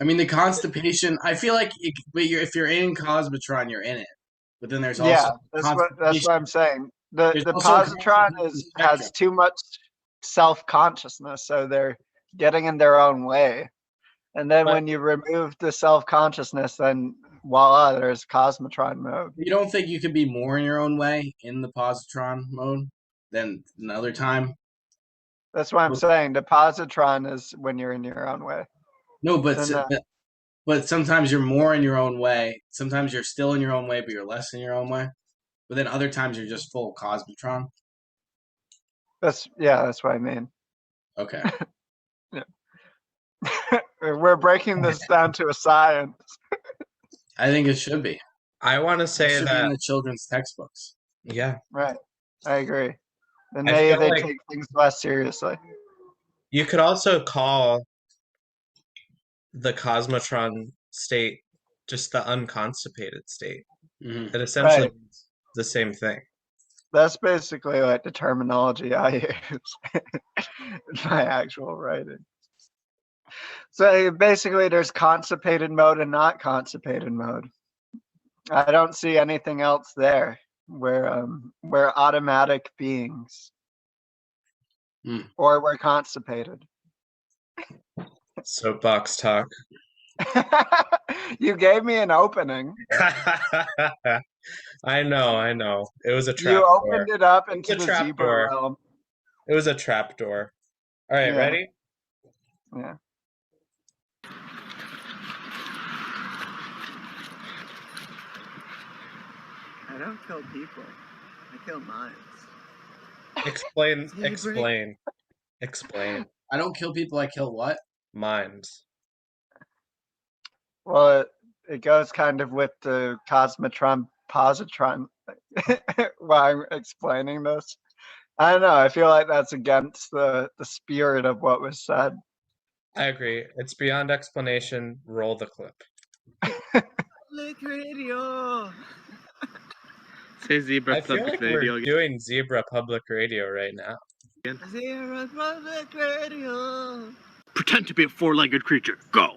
I mean, the constipation. I feel like if you're in Cosmotron, you're in it. But then there's also that's what I'm saying. The positron has too much self-consciousness, so they're getting in their own way. And then when you remove the self-consciousness, then voila, there's Cosmotron mode. You don't think you could be more in your own way in the positron mode than another time? That's what I'm saying. The positron is when you're in your own way. No, but sometimes you're more in your own way. Sometimes you're still in your own way, but you're less in your own way. But then other times you're just full Cosmotron. That's what I mean. Okay. We're breaking this down to a science. I think it should be. I want to say that in the children's textbooks. Yeah. Right. I agree. Then they take things less seriously. You could also call the Cosmotron state just the unconstipated state. Mm-hmm. It essentially means the same thing. That's basically like the terminology I use in my actual writing. So basically there's constipated mode and not constipated mode. I don't see anything else there. We're automatic beings. Or we're constipated. Soapbox talk. You gave me an opening. I know. It was a trap You door. opened it up into the zebra realm. It was a trap door. All right, ready? Yeah. I don't kill people. I kill minds. Explain. I don't kill people, I kill what? Minds. Well, it goes kind of with the Cosmotron positron while I'm explaining this. I don't know. I feel like that's against the spirit of what was said. I agree. It's beyond explanation. Roll the clip. Public radio. Say Zebra I feel Public like Radio. we're doing Zebra Public Radio right now. Zebra Public Radio. Pretend to be a four-legged creature. Go.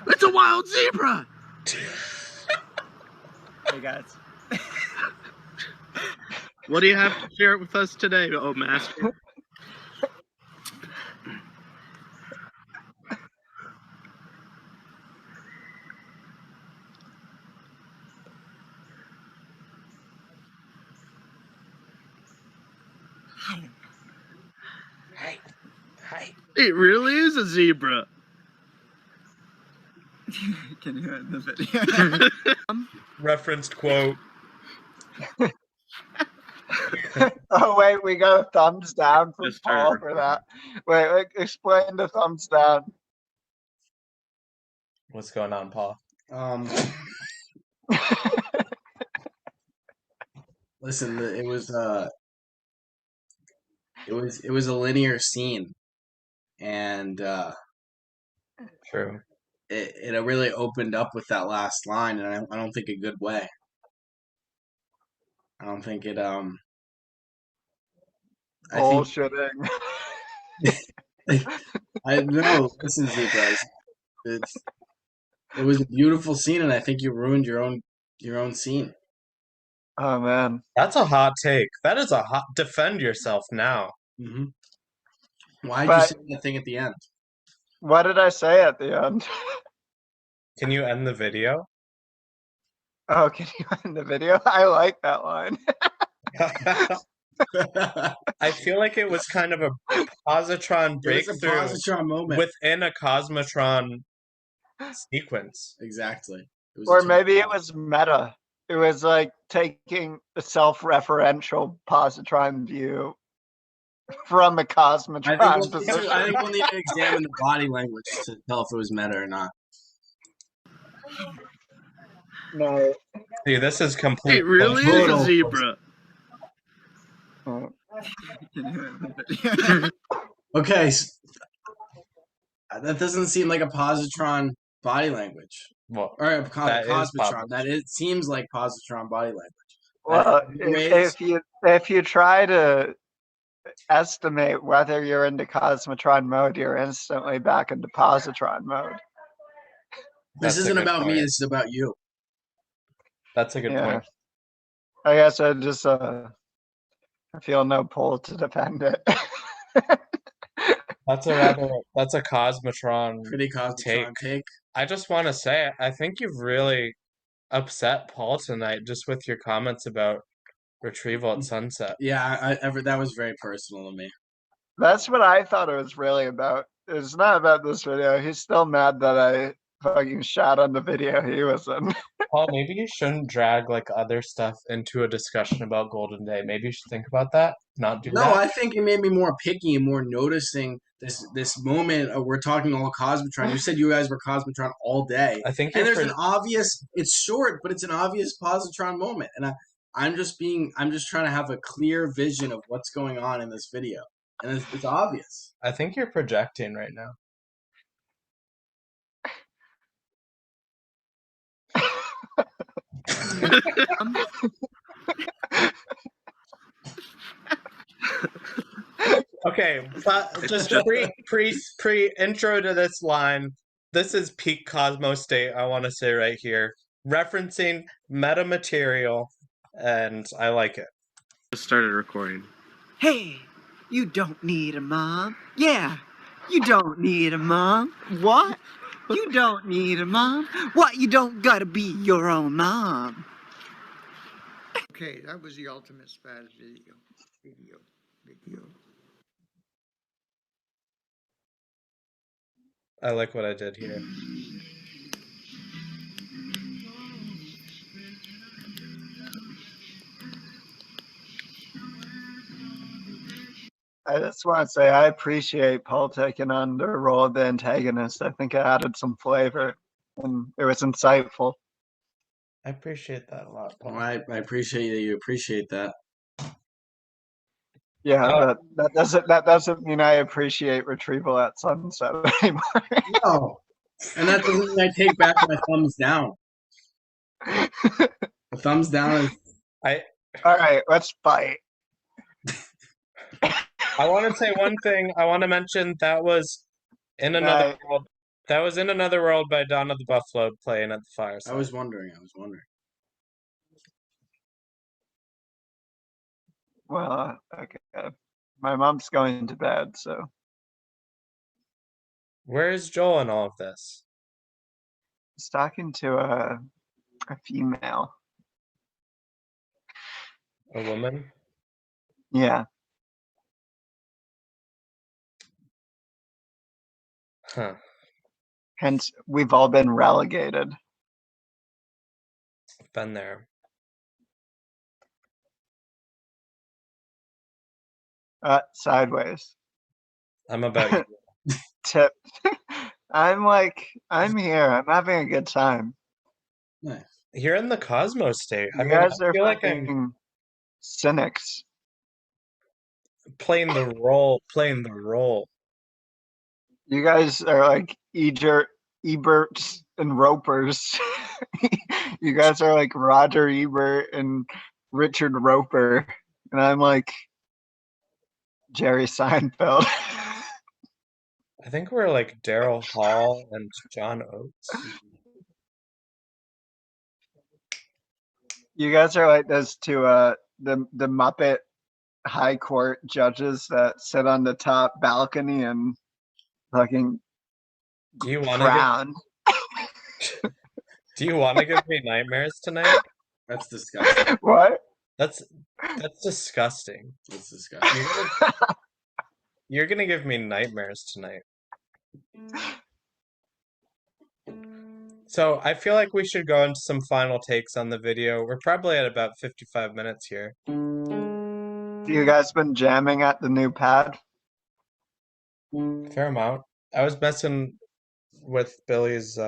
It's a wild zebra. Hey guys. What do you have to share with us today, oh master? Hi. It really is a zebra. Can you end the video? Referenced quote. Oh wait, we got a thumbs down from Paul for that. Wait, explain the thumbs down. What's going on, Paul? Listen, it was a linear scene, and True. it really opened up with that last line, and I don't think a good way. I don't think it I think Bullshitting. I know. Listen, Zebras, it was a beautiful scene, and I think you ruined your own scene. Oh man. That's a hot take. That is a hot. Defend yourself now. Mm-hmm. Why'd you But say that thing at the end? what did I say at the end? Can you end the video? Oh, can you end the video? I like that line. I feel like it was kind of a positron It was a breakthrough positron moment. within a cosmotron sequence. Exactly. It was Or maybe it was meta. It was like taking a self-referential positron view from a cosmotron position. I think we'll need to examine the body language to tell if it was meta or not. No. See, this is complete. It really is a zebra. Okay, that doesn't seem like a positron body language. Well, Or a that is cosmotron. That it seems like positron body language. Well, if you try to estimate whether you're into cosmotron mode, you're instantly back into positron mode. This That's a isn't good about me. point. This is about you. That's a good point. I guess I just I feel no pull to defend it. That's a cosmotron Pretty cosmotron take. I just want to say, I think you've really upset Paul tonight just with your comments about retrieval at sunset. Yeah, that was very personal to me. That's what I thought it was really about. It's not about this video. He's still mad that I fucking shot on the video he was in. Paul, maybe you shouldn't drag like other stuff into a discussion about Golden Day. Maybe you should think about that. Not do that. No, I think it made me more picky and more noticing this moment. We're talking all Cosmotron. You said you guys were Cosmotron all day. I think and there's an obvious. It's short, but it's an obvious positron moment, and I'm just trying to have a clear vision of what's going on in this video, and it's obvious. I think you're projecting right now. Okay, just pre intro to this line. This is peak Cosmo State, I want to say right here, referencing meta material, and I like it. Just started recording. Hey, you don't need a mom. Yeah, you don't need a mom. What? You don't need a mom. What? You don't gotta be your own mom. Okay, that was the ultimate spaz video. I like what I did here. I just want to say I appreciate Paul taking on the role of the antagonist. I think it added some flavor, and it was insightful. I appreciate that a lot, Paul. I appreciate that you appreciate that. Yeah, that doesn't mean I appreciate retrieval at sunset anymore. No, and that doesn't mean I take back my thumbs down. The thumbs down is. All right, let's fight. I want to say one thing. I want to mention that was in another world. That was in another world by Dawn of the Buffalo playing at the fireside. I was wondering. Well, okay. My mom's going to bed, so. Where is Joel in all of this? He's talking to a female. A woman? Yeah. Huh. Hence, we've all been relegated. Been there. Sideways. I'm about you. Tip. I'm here. I'm having a good time. Nice. You're in the Cosmos State. You guys are feel like cynics. Playing the role, playing the role. You guys are like Eberts and Ropers. You guys are like Roger Ebert and Richard Roper, and I'm like Jerry Seinfeld. I think we're like Daryl Hall and John Oates. You guys are like those two the Muppet High Court judges that sit on the top balcony and fucking Do you want frown. Do you want to give me nightmares tonight? That's disgusting. What? That's disgusting. That's disgusting. You're gonna give me nightmares tonight. So I feel like we should go into some final takes on the video. We're probably at about 55 minutes here. You guys been jamming at the new pad? Fair amount. I was messing with Billy's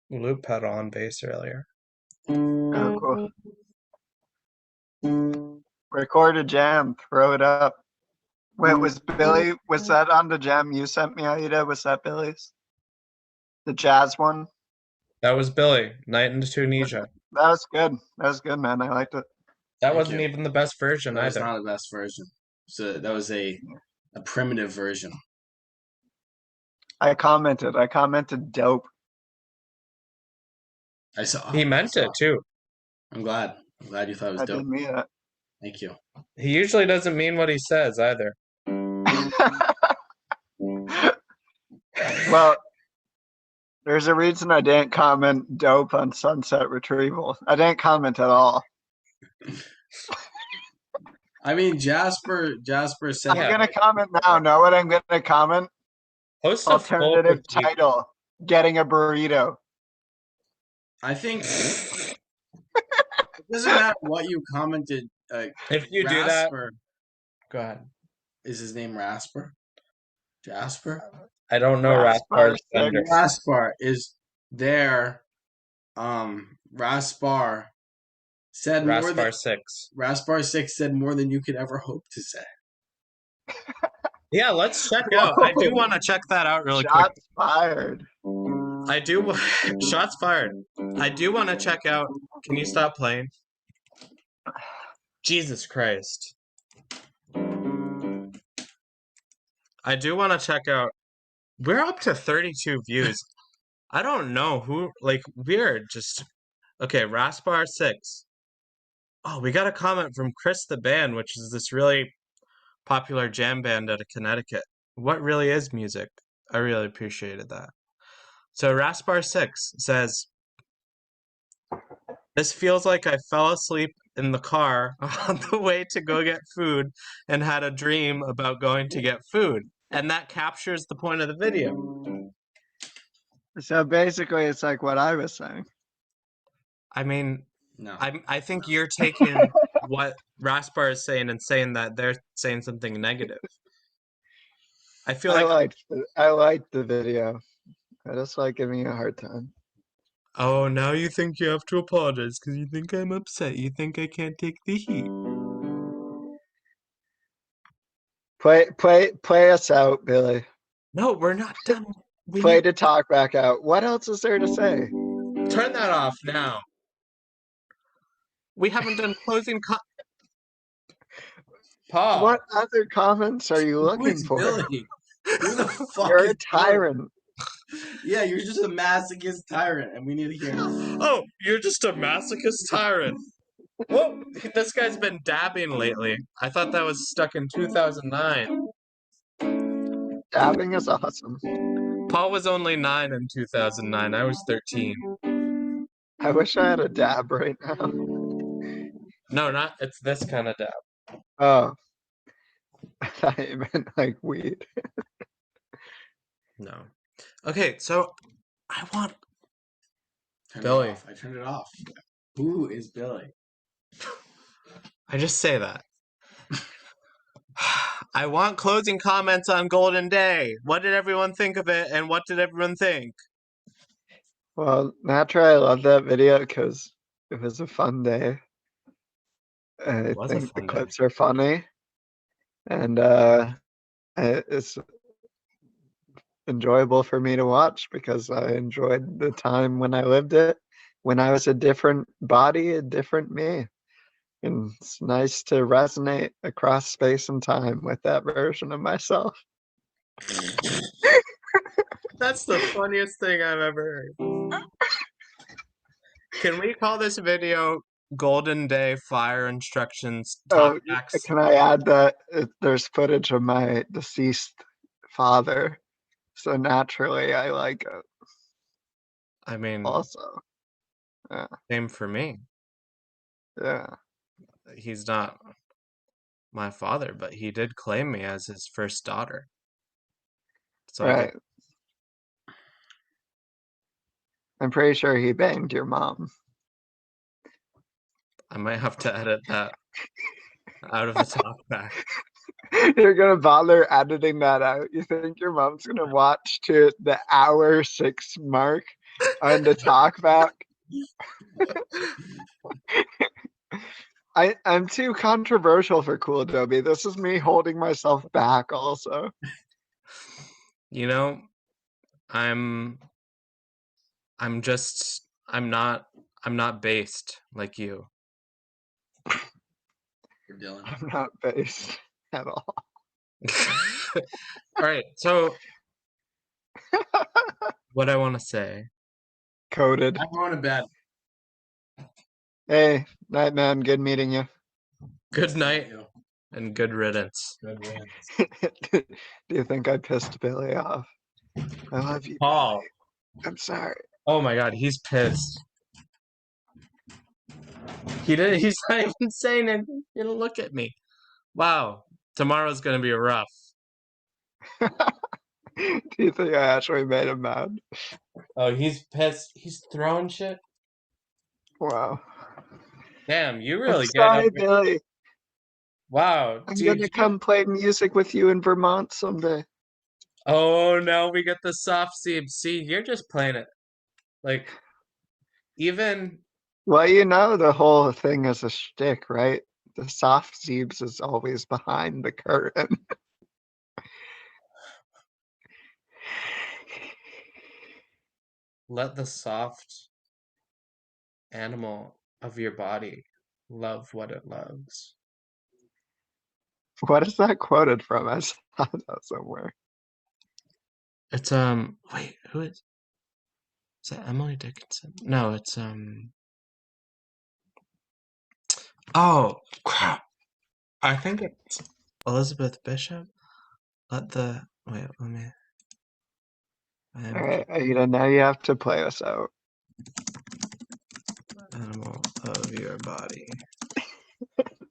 loop pedal on bass earlier. Oh, cool. Record a jam, throw it up. Wait, was that on the jam you sent me, Aida? Was that Billy's? The jazz one? That was Billy, Night into Tunisia. That was good. That was good, man. I liked it. That Thank wasn't you. even the best version That was either. not the best version. So that was a primitive version. I commented dope. I saw. He meant it too. I'm glad. I'm glad you thought it was I dope. didn't mean it. Thank you. He usually doesn't mean what he says either. Well, there's a reason I didn't comment dope on Sunset Retrieval. I didn't comment at all. I mean, Jasper said. I'm gonna comment now. Know what I'm gonna comment? Host a full Alternative critique. title: Getting a burrito. I think it doesn't matter what you commented. If you do that, Rasper, go ahead. is his name Rasper? Jasper? I don't know Raspar Raspar's gender. Raspar is there. Raspar said more than Raspar 6. Raspar 6 said more than you could ever hope to say. Yeah, let's check out. I do want to check that out really quick. Shots fired. I do. Shots fired. I do want to check out. Can you stop playing? Jesus Christ. I do want to check out. We're up to 32 views. I don't know who. Like, we're just. Okay, Raspar 6. Oh, we got a comment from Chris the Band, which is this really popular jam band out of Connecticut. What really is music? I really appreciated that. So Raspar 6 says, "This feels like I fell asleep in the car on the way to go get food and had a dream about going to get food." And that captures the point of the video. So basically, it's like what I was saying. I mean, No. I think you're taking what Raspar is saying and saying that they're saying something negative. I feel like I liked the video. I just like giving you a hard time. oh, now you think you have to apologize because you think I'm upset. You think I can't take the heat. Play us out, Billy. No, we're not done. Play the talk back out. What else is there to say? Turn that off now. We haven't done closing Paul. What other comments are you Who looking is for? Billy? Who the fuck You're is a tyrant. Yeah, you're just a masochist tyrant, and we need to hear this. Oh, you're just a masochist tyrant. Whoa, this guy's been dabbing lately. I thought that was stuck in 2009. Dabbing is awesome. Paul was only 9 in 2009. I was 13. I wish I had a dab right now. No, not. It's this kind of dab. Oh. I thought you meant like weed. No. Okay, so I want Turn Billy. It off. I turned it off. Who is Billy? I just say that. I want closing comments on Golden Day. What did everyone think of it, and what did everyone think? Well, naturally, I love that video because it was a fun day. I was a think the fun day. clips are funny, and it's enjoyable for me to watch because I enjoyed the time when I lived it, when I was a different body, a different me. And it's nice to resonate across space and time with that version of myself. That's the funniest thing I've ever heard. Can we call this video Golden Day Fire Instructions Oh, Talkbacks? can I add that there's footage of my deceased father, so naturally I like it I mean, also. Yeah, same for me. yeah. He's not my father, but he did claim me as his first daughter. So I Right. I'm pretty sure he banged your mom. might have to edit that out of the talkback. You're gonna bother editing that out? You think your mom's gonna watch to the hour 6 mark on the talkback? I'm too controversial for Cool Adobe. This is me holding myself back also. You know, I'm not based like you. For Dylan. I'm not based at all. All right, so what I want to say. Coded. I'm going to bed. Hey, night man, good meeting you. Good night and good riddance. Good riddance. Do you think I pissed Billy off? I love you, Paul. Billy. I'm sorry. Oh my god, he's pissed. He's not even saying anything. He didn't look at me. Wow. Tomorrow's gonna be rough. Do you think I actually made him mad? Oh, he's pissed. He's throwing shit. Wow. Damn, you I'm really get sorry, up. Billy. Wow. I'm Dude, gonna come play music with you in Vermont someday. Oh, now we get the soft seam. See, you're just playing it. Like, even Well, you know the whole thing is a shtick, right? The soft Zeebs is always behind the curtain. let the soft animal of your body love what it loves. What is that quoted from? I saw that somewhere. It's wait, who is that Emily Dickinson? No, it's oh crap. I think it's Elizabeth Bishop. Let me Alright, Aida, now you have to play us out. animal of your body.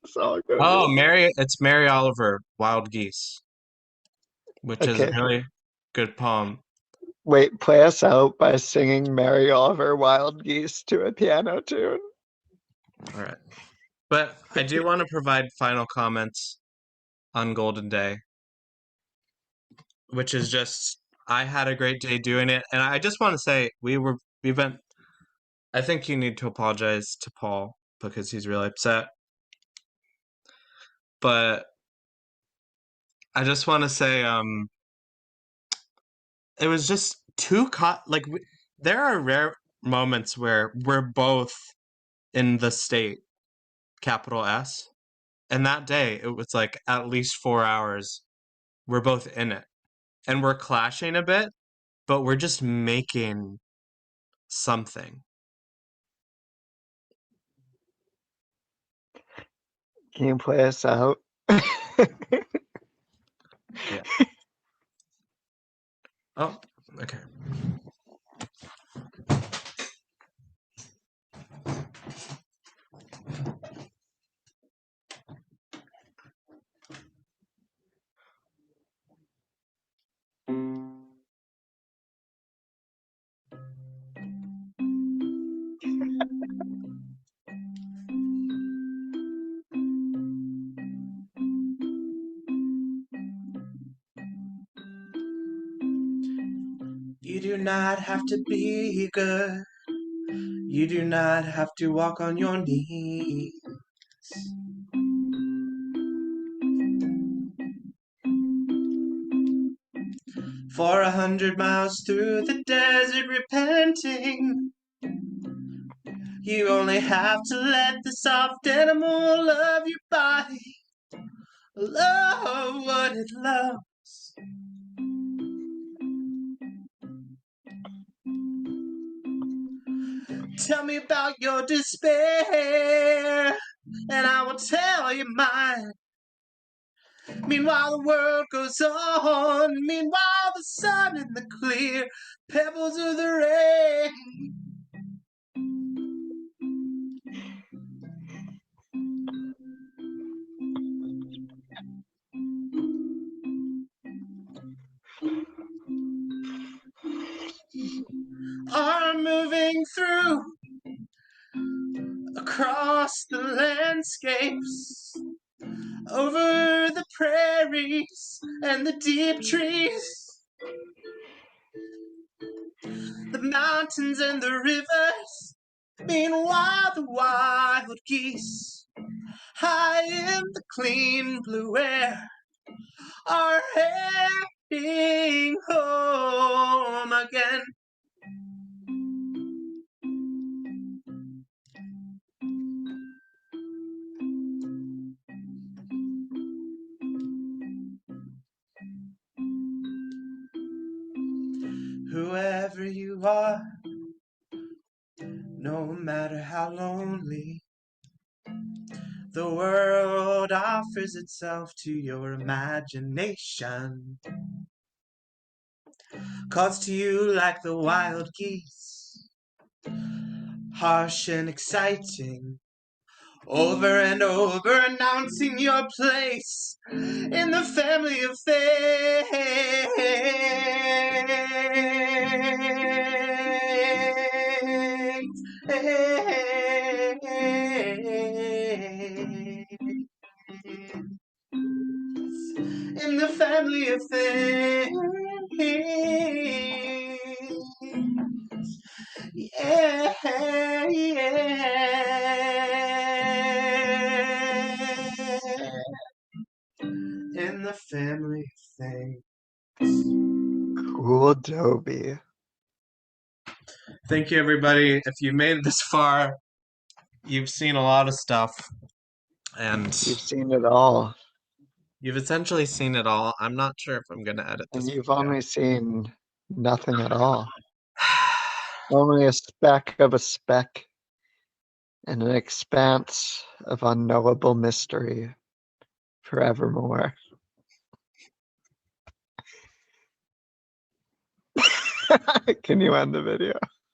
It's all good. Oh, it's Mary Oliver, Wild Geese, which is a Okay. really good poem. Wait, play us out by singing Mary Oliver Wild Geese to a piano tune. All right. But I do want to provide final comments on Golden Day, which is just I had a great day doing it, and I just want to say we've been. I think you need to apologize to Paul because he's really upset. But I just want to say, it was just there are rare moments where we're both in the state, capital S, and that day it was like at least 4 hours. We're both in it, and we're clashing a bit, but we're just making something. Can you play us out? Yeah. Oh, okay. You do not have to be good. You do not have to walk on your knees. For 100 miles through the desert repenting. You only have to let the soft animal love your body. Love what it loves. Tell me about your despair, and I will tell you mine. Meanwhile the world goes on, meanwhile the sun in the clear, pebbles of the rain. Are moving through across the landscapes, over the prairies and the deep trees, the mountains and the rivers. Meanwhile the wild geese, high in the clean blue air, are heading home again. Whoever you are, no matter how lonely, the world offers itself to your imagination. Calls to you like the wild geese, harsh and exciting, over and over announcing your place in the family of things. In the family of things. Yeah, yeah. In the family of things. Cool Dobie. Thank you, everybody. If you made it this far, you've seen a lot of stuff, and You've seen it all. you've essentially seen it all. I'm not sure if I'm going to edit this And you've video. only seen nothing at all. Only a speck of a speck in an expanse of unknowable mystery forevermore. Can you end the video?